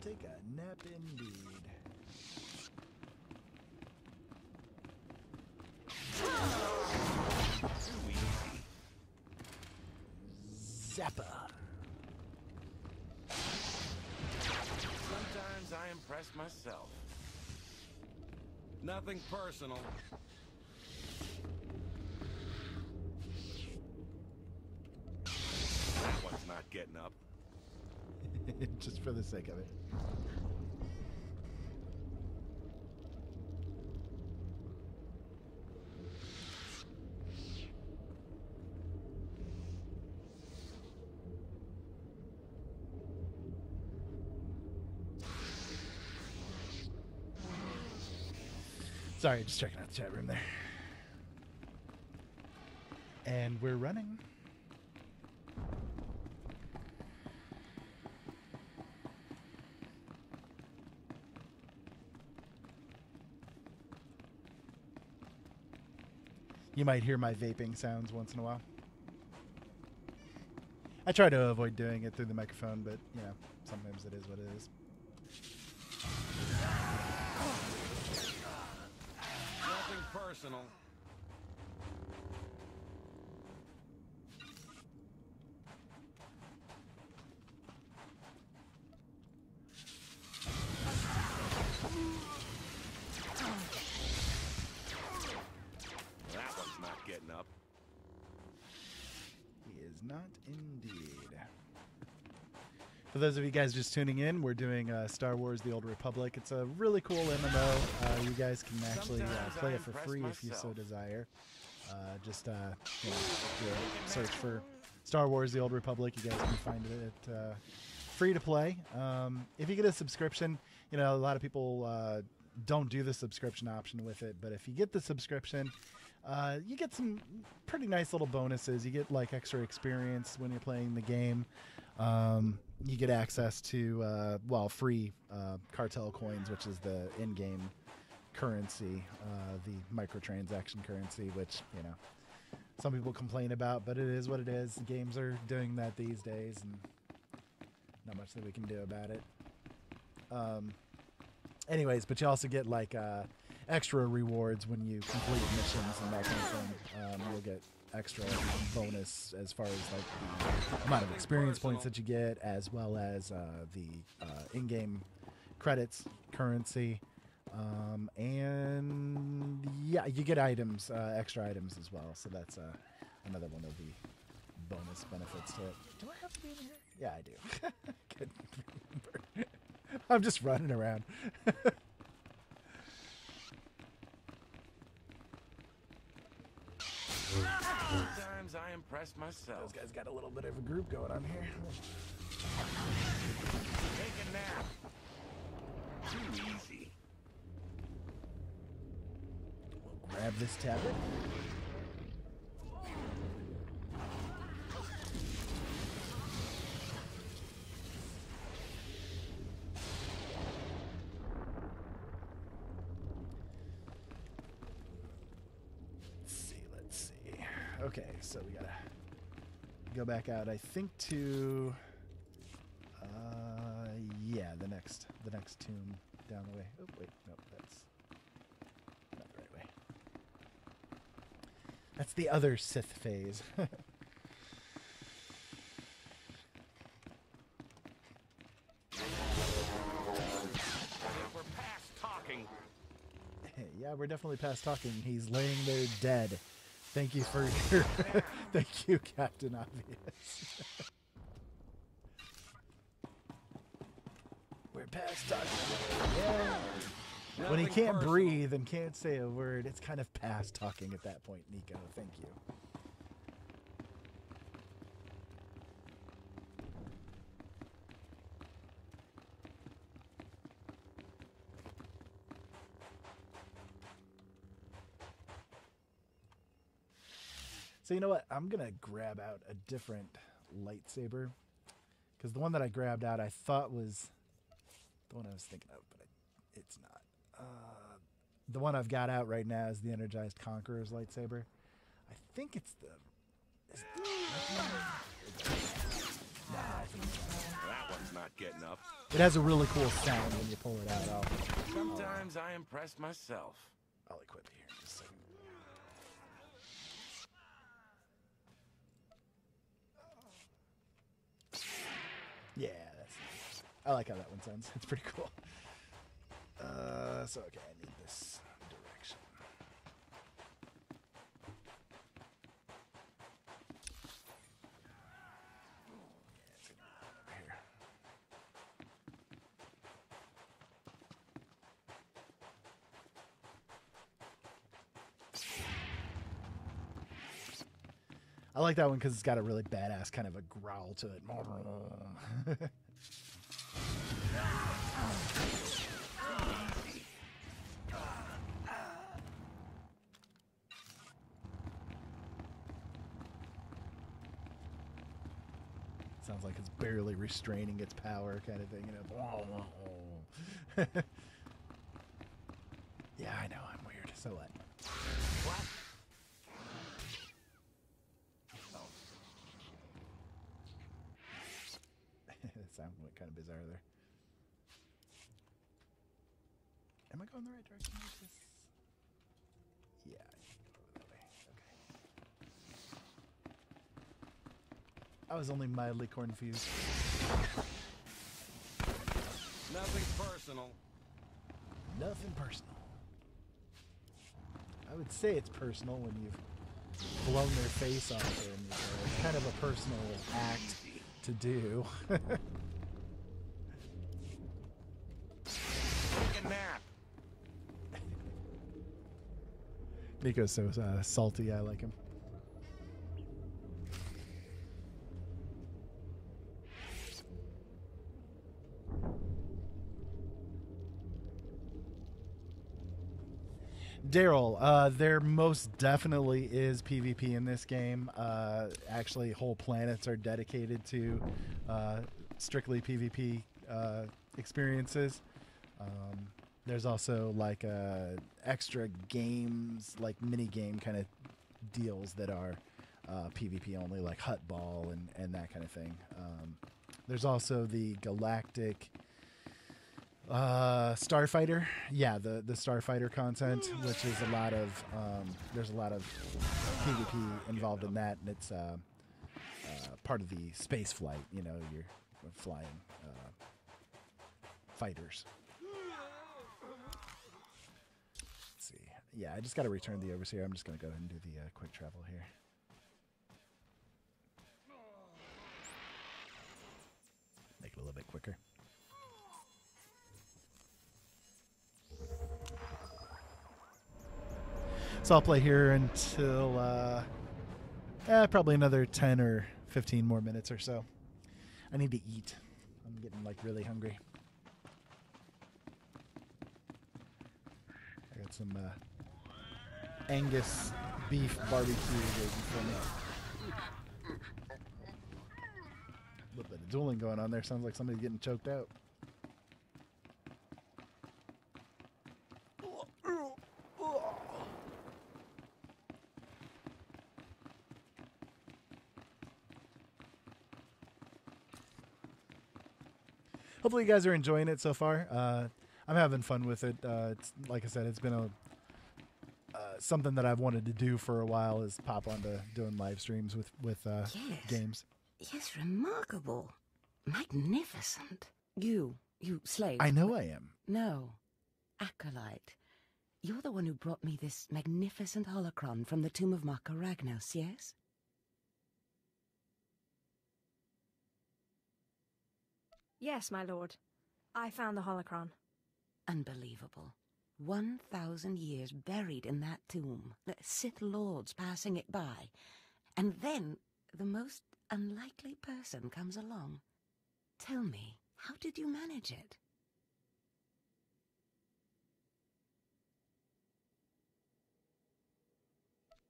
Take a nap indeed. Zappa. Sometimes I impress myself. Nothing personal. That one's not getting up. Just for the sake of it. Sorry, just checking out the chat room there. And we're running. you might hear my vaping sounds once in a while. I try to avoid doing it through the microphone, but, you know, sometimes it is what it is. Nothing personal. That one's not getting up. He is not indeed. For those of you guys just tuning in, we're doing Star Wars The Old Republic. It's a really cool MMO. You guys can actually play it for free if you so desire. Just you know, search for Star Wars The Old Republic. You guys can find it free to play. If you get a subscription, you know, a lot of people don't do the subscription option with it, but if you get the subscription, you get some pretty nice little bonuses. You get like extra experience when you're playing the game. You get access to free cartel coins, which is the in-game currency, the microtransaction currency, which, you know, some people complain about, but it is what it is. Games are doing that these days, and not much that we can do about it. Anyways, but you also get like extra rewards when you complete missions and that kind of thing. You'll get extra bonus as far as like the amount of experience points that you get, as well as the in-game credits, currency, and yeah, you get items, extra items as well. So that's another one of the bonus benefits to it. Do I have to be in here? Yeah, I do. Couldn't remember. I'm just running around. Sometimes I impress myself. Those guys got a little bit of a group going on here. Take a nap. Too easy. We'll grab this tablet. Okay, so we gotta go back out, I think, to yeah, the next tomb down the way. Oh wait, nope, that's not the right way. That's the other Sith phase. We're past talking. Yeah, we're definitely past talking. He's laying there dead. Thank you for your thank you, Captain Obvious. We're past talking. Yeah. When he can't breathe and can't say a word, it's kind of past talking at that point, Nico. Thank you. So you know what? I'm going to grab out a different lightsaber. Because the one that I grabbed out I thought was the one I was thinking of, but it's not. The one I've got out right now is the Energized Conqueror's lightsaber. I think it's the... Nah, I think it's not. That one's not getting up. It has a really cool sound when you pull it out. Sometimes I impress myself. I'll equip it here in just a second. Yeah, that's nice. I like how that one sounds. It's pretty cool. So okay, I need this direction. Yeah, it's gonna be over here. I like that one because it's got a really badass kind of a growl to it. Sounds like it's barely restraining its power kind of thing, you know. Yeah, I know, I'm weird. So what? That went kind of bizarre there. Am I going the right direction? Yeah, I should go that way. Okay. I was only mildly confused. Nothing personal. Nothing personal. I would say it's personal when you've blown their face off them. It's kind of a personal act to do. Take a nap. Nico's so salty, I like him. Daryl, there most definitely is PvP in this game. Actually, whole planets are dedicated to strictly PvP experiences. There's also like extra games, like mini game kind of deals that are PvP only, like Hut Ball and that kind of thing. There's also the Galactic Starfighter. Yeah, the Starfighter content, which is a lot of there's a lot of PvP involved in that, and it's part of the space flight. You know, you're flying fighters. Let's see. Yeah, I just got to return the Overseer. I'm just going to go ahead and do the quick travel here. Make it a little bit quicker. So I'll play here until probably another 10 or 15 more minutes or so. I need to eat. I'm getting like really hungry. I got some Angus beef barbecue waiting for me. A little bit of dueling going on there. Sounds like somebody's getting choked out. Hopefully you guys are enjoying it so far. I'm having fun with it. It's like I said, it's been something that I've wanted to do for a while, is pop onto doing live streams with yes. games. Yes, remarkable. Magnificent. You slave. I know I am. No, Acolyte. You're the one who brought me this magnificent holocron from the tomb of Marka Ragnos, yes? Yes, my lord. I found the holocron. Unbelievable. 1,000 years buried in that tomb. The Sith Lords passing it by. And then the most unlikely person comes along. Tell me, how did you manage it?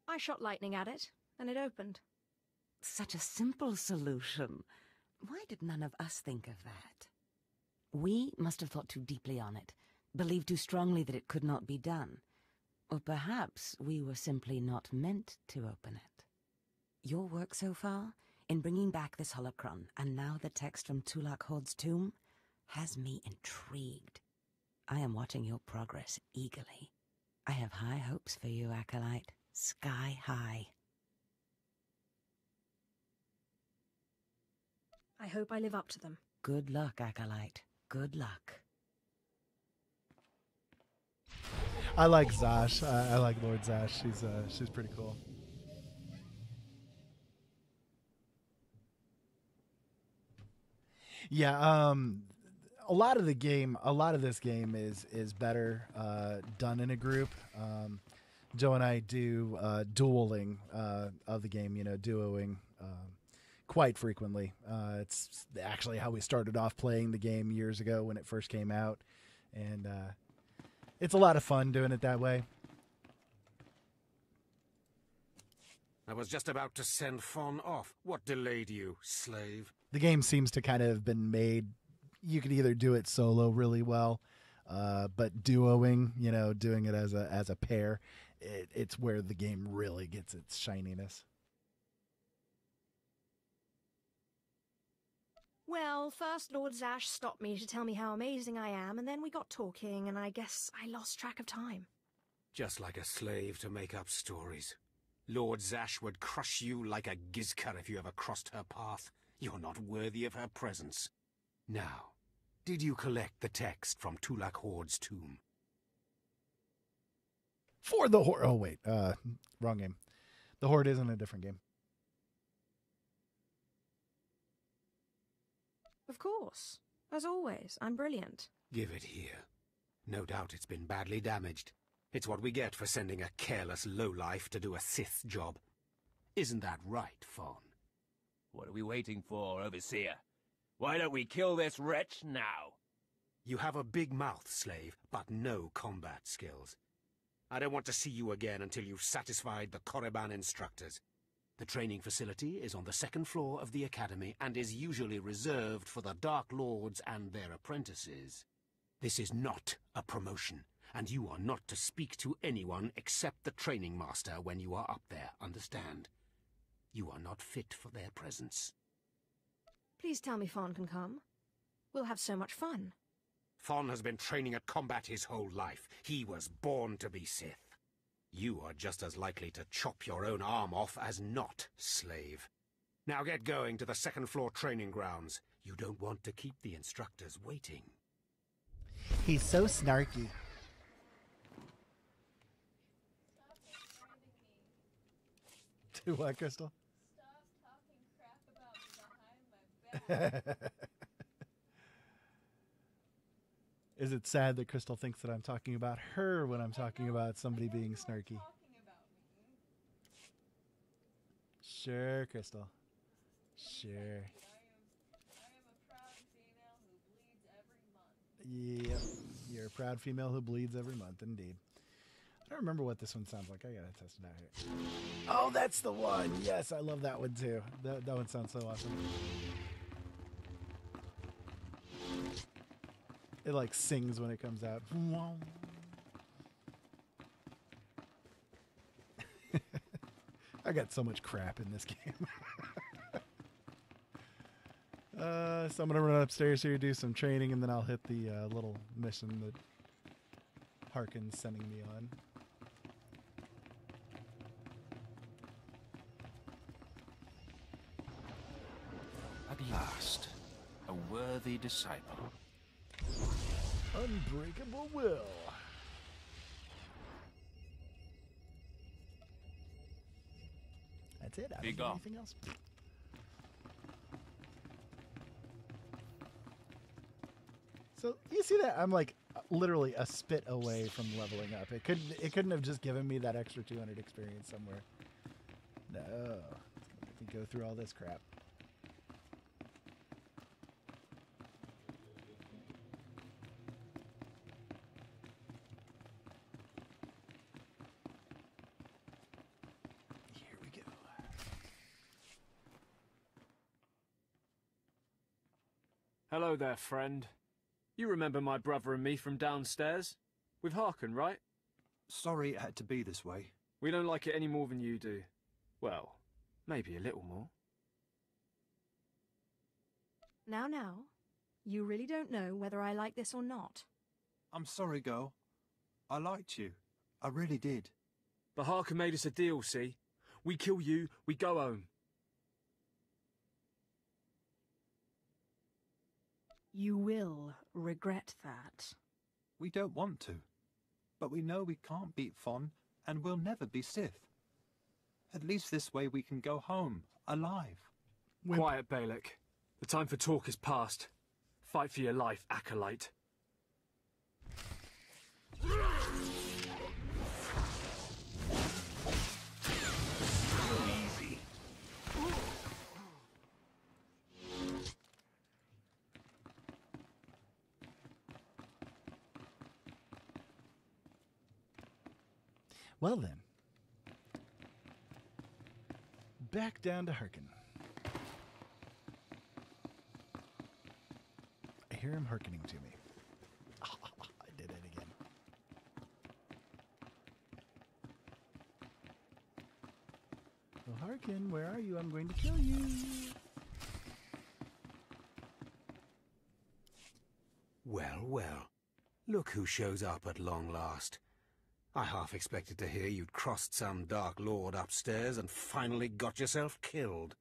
I shot lightning at it, and it opened. Such a simple solution. Why did none of us think of that? We must have thought too deeply on it, believed too strongly that it could not be done. Or perhaps we were simply not meant to open it. Your work so far, in bringing back this holocron, and now the text from Tulak Hod's tomb, has me intrigued. I am watching your progress eagerly. I have high hopes for you, Acolyte. Sky high. I hope I live up to them. Good luck, Acolyte. Good luck. I like Zash. I like Lord Zash. She's pretty cool. Yeah, a lot of this game is better done in a group. Joe and I do dueling of the game, duoing quite frequently. It's actually how we started off playing the game years ago when it first came out, and it's a lot of fun doing it that way. I was just about to send Fawn off. What delayed you, slave? The game seems to kind of have been made. You could either do it solo really well, but duoing, doing it as a pair, it's where the game really gets its shininess. Well, first Lord Zash stopped me to tell me how amazing I am, and then we got talking, and I guess I lost track of time. Just like a slave to make up stories. Lord Zash would crush you like a gizka if you ever crossed her path. You're not worthy of her presence. Now, did you collect the text from Tulak Horde's tomb? For the Horde. Oh, wait. Wrong game. The Horde is in a different game. Of course. As always, I'm brilliant. Give it here. No doubt it's been badly damaged. It's what we get for sending a careless lowlife to do a Sith job. Isn't that right, Fawn? What are we waiting for, Overseer? Why don't we kill this wretch now? You have a big mouth, slave, but no combat skills. I don't want to see you again until you've satisfied the Korriban instructors. The training facility is on the second floor of the academy and is usually reserved for the Dark Lords and their apprentices. This is not a promotion, and you are not to speak to anyone except the training master when you are up there, understand? You are not fit for their presence. Please tell me Fawn can come. We'll have so much fun. Fawn has been training at combat his whole life. He was born to be Sith. You are just as likely to chop your own arm off as not, slave. Now get going to the second floor training grounds. You don't want to keep the instructors waiting. He's so snarky. Do what, Crystal? Stop talking crap about me behind my back. Is it sad that Crystal thinks that I'm talking about her when I'm talking about somebody being snarky? Sure, Crystal. Sure. I am a proud female who bleeds every month. Yep. You're a proud female who bleeds every month, indeed. I don't remember what this one sounds like. I gotta test it out here. Oh, that's the one! Yes, I love that one too. That one sounds so awesome. It like sings when it comes out. I got so much crap in this game. So I'm gonna run upstairs here, do some training, and then I'll hit the little mission that Harkin's sending me on. At last, a worthy disciple. Unbreakable will. That's it. I don't do anything else. So you see that I'm like literally a spit away from leveling up. It couldn't have just given me that extra 200 experience somewhere. No, it's gonna make me go through all this crap. Hello there, friend. You remember my brother and me from downstairs? With Harkin, right? Sorry it had to be this way. We don't like it any more than you do. Well, maybe a little more. Now, you really don't know whether I like this or not. I'm sorry, girl. I liked you. I really did. But Harkin made us a deal, see? We kill you, we go home. You will regret that. We don't want to. But we know we can't beat Fon, and we'll never be Sith. At least this way we can go home, alive. Quiet, Balak. The time for talk is past. Fight for your life, Acolyte. Easy. Well then, back down to Harkin. I hear him hearkening to me. I did it again. Well, Harkin, where are you? I'm going to kill you. Well, well. Look who shows up at long last. I half expected to hear you'd crossed some Dark Lord upstairs and finally got yourself killed.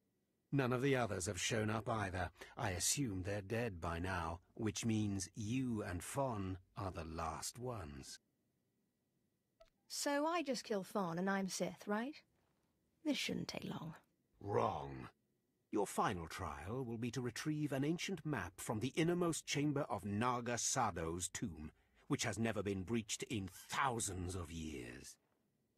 None of the others have shown up either. I assume they're dead by now, which means you and Fawn are the last ones. So I just kill Fawn and I'm Sith, right? This shouldn't take long. Wrong. Your final trial will be to retrieve an ancient map from the innermost chamber of Naga Sado's tomb, which has never been breached in thousands of years.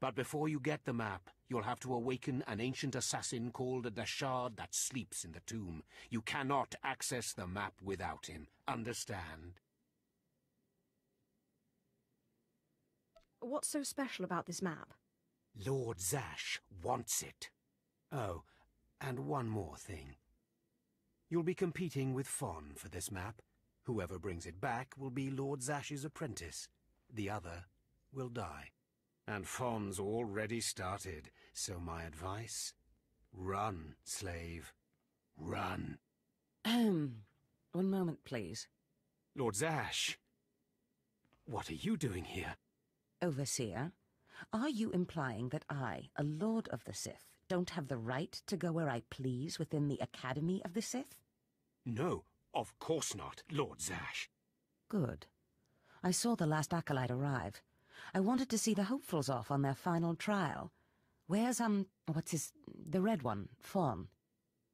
But before you get the map, you'll have to awaken an ancient assassin called a Dashard that sleeps in the tomb. You cannot access the map without him. Understand? What's so special about this map? Lord Zash wants it. Oh, and one more thing. You'll be competing with Fawn for this map. Whoever brings it back will be Lord Zash's apprentice. The other will die. And Fawn's already started, so my advice? Run, slave. Run. One moment, please. Lord Zash, what are you doing here? Overseer, are you implying that I, a Lord of the Sith, don't have the right to go where I please within the Academy of the Sith? No, of course not, Lord Zash. Good. I saw the last acolyte arrive. I wanted to see the hopefuls off on their final trial. Where's, the red one, Fawn?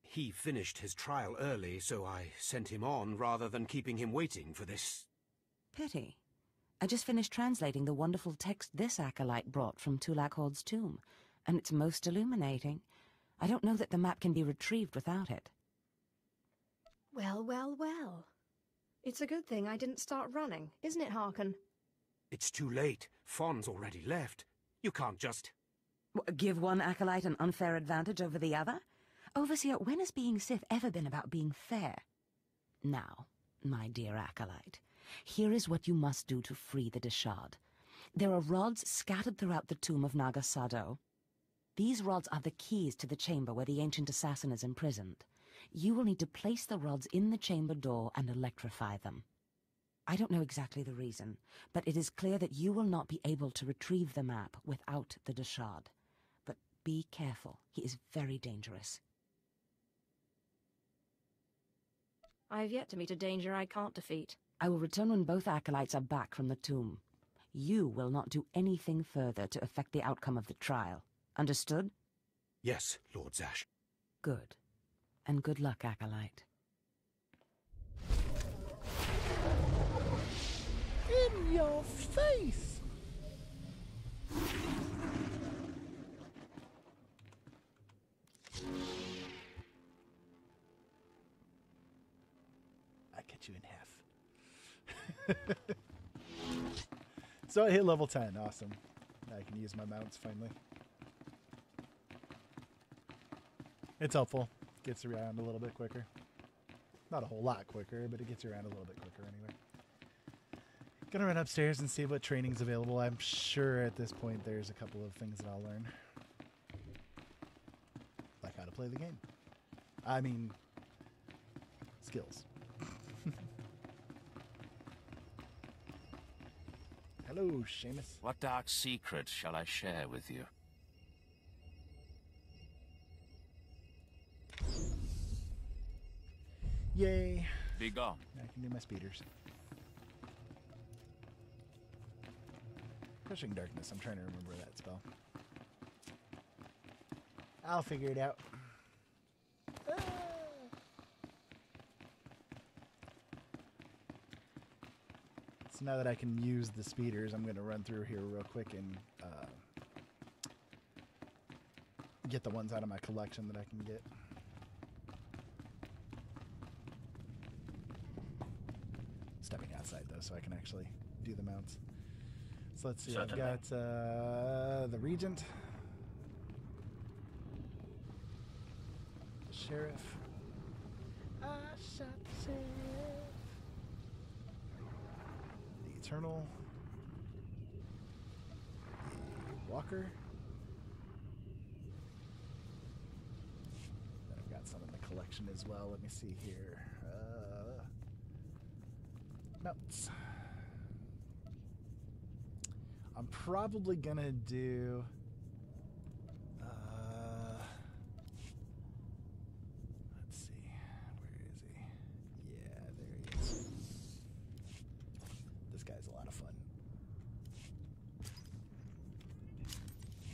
He finished his trial early, so I sent him on rather than keeping him waiting for this. Pity. I just finished translating the wonderful text this acolyte brought from Tulak Horde's tomb, and it's most illuminating. I don't know that the map can be retrieved without it. Well, well, well. It's a good thing I didn't start running, isn't it, Harkon? It's too late. Fawn's already left. You can't just... Give one acolyte an unfair advantage over the other? Overseer, when has being Sith ever been about being fair? Now, my dear acolyte, here is what you must do to free the Dashard. There are rods scattered throughout the tomb of Naga Sado. These rods are the keys to the chamber where the ancient assassin is imprisoned. You will need to place the rods in the chamber door and electrify them. I don't know exactly the reason, but it is clear that you will not be able to retrieve the map without the Dashard. But be careful. He is very dangerous. I have yet to meet a danger I can't defeat. I will return when both acolytes are back from the tomb. You will not do anything further to affect the outcome of the trial. Understood? Yes, Lord Zash. Good. And good luck, acolyte. In your face! I cut you in half. So I hit level 10. Awesome. Now I can use my mounts finally. It's helpful. Gets you around a little bit quicker. Not a whole lot quicker, but it gets you around a little bit quicker anyway. Gonna run upstairs and see what training's available. I'm sure at this point there's a couple of things that I'll learn. Like how to play the game. I mean, skills. Hello, Seamus. What dark secret shall I share with you? Yay. Be gone. I can do my speeders. Crushing Darkness. I'm trying to remember that spell. I'll figure it out. So now that I can use the speeders, I'm going to run through here real quick and get the ones out of my collection that I can get. Stepping outside though, so I can actually do the mounts. So let's see, I've got the Regent, the Sheriff, I shot the Sheriff, the Eternal, the Walker, then I've got some in the collection as well. Let me see here. notes. I'm probably gonna do let's see, where is he? Yeah, there he is. This guy's a lot of fun.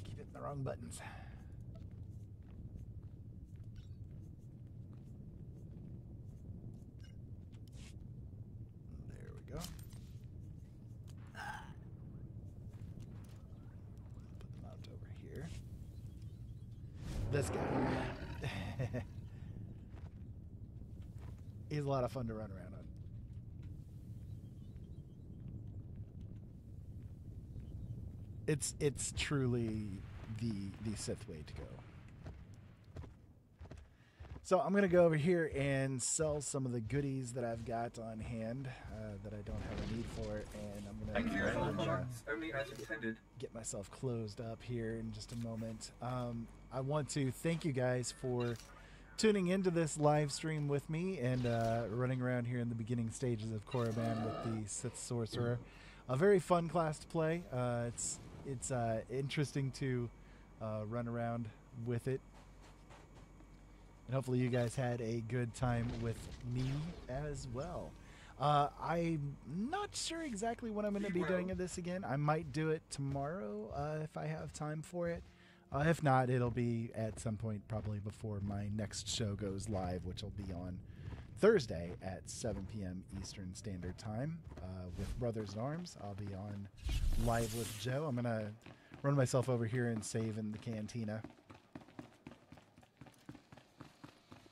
Keep hitting the wrong buttons. There we go. Put them out over here. This guy. He's a lot of fun to run around on. It's truly the Sith way to go. So I'm gonna go over here and sell some of the goodies that I've got on hand that I don't have a need for, and I'm gonna Thank you for the products, only as intended. get myself closed up here in just a moment. I want to thank you guys for tuning into this live stream with me and running around here in the beginning stages of Korriban with the Sith Sorcerer. A very fun class to play. It's interesting to run around with it. And hopefully you guys had a good time with me as well. I'm not sure exactly when I'm going to be doing this again. I might do it tomorrow if I have time for it. If not, it'll be at some point probably before my next show goes live, which will be on Thursday at 7 p.m. Eastern Standard Time with Brothers in Arms. I'll be on live with Joe. I'm going to run myself over here and save in the cantina.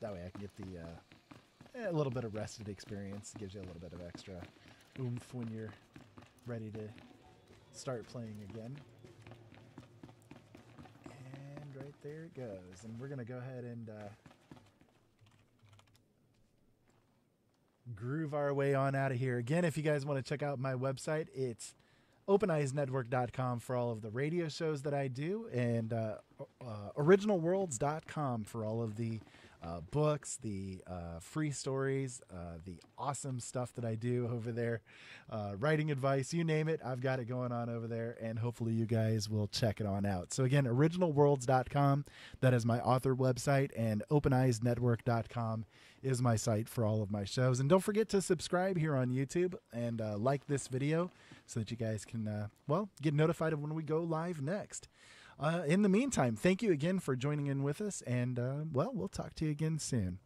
That way I can get the a little bit of rested experience. It gives you a little bit of extra oomph when you're ready to start playing again. And right there it goes. And we're going to go ahead and groove our way on out of here. Again, if you guys want to check out my website, it's openeyesnetwork.com for all of the radio shows that I do, and originalworlds.com for all of the books, the free stories, the awesome stuff that I do over there, writing advice, you name it, I've got it going on over there, and hopefully you guys will check it on out. So again, originalworlds.com, that is my author website, and openeyesnetwork.com is my site for all of my shows. And don't forget to subscribe here on YouTube and like this video so that you guys can, well, get notified of when we go live next. In the meantime, thank you again for joining in with us, and, well, we'll talk to you again soon.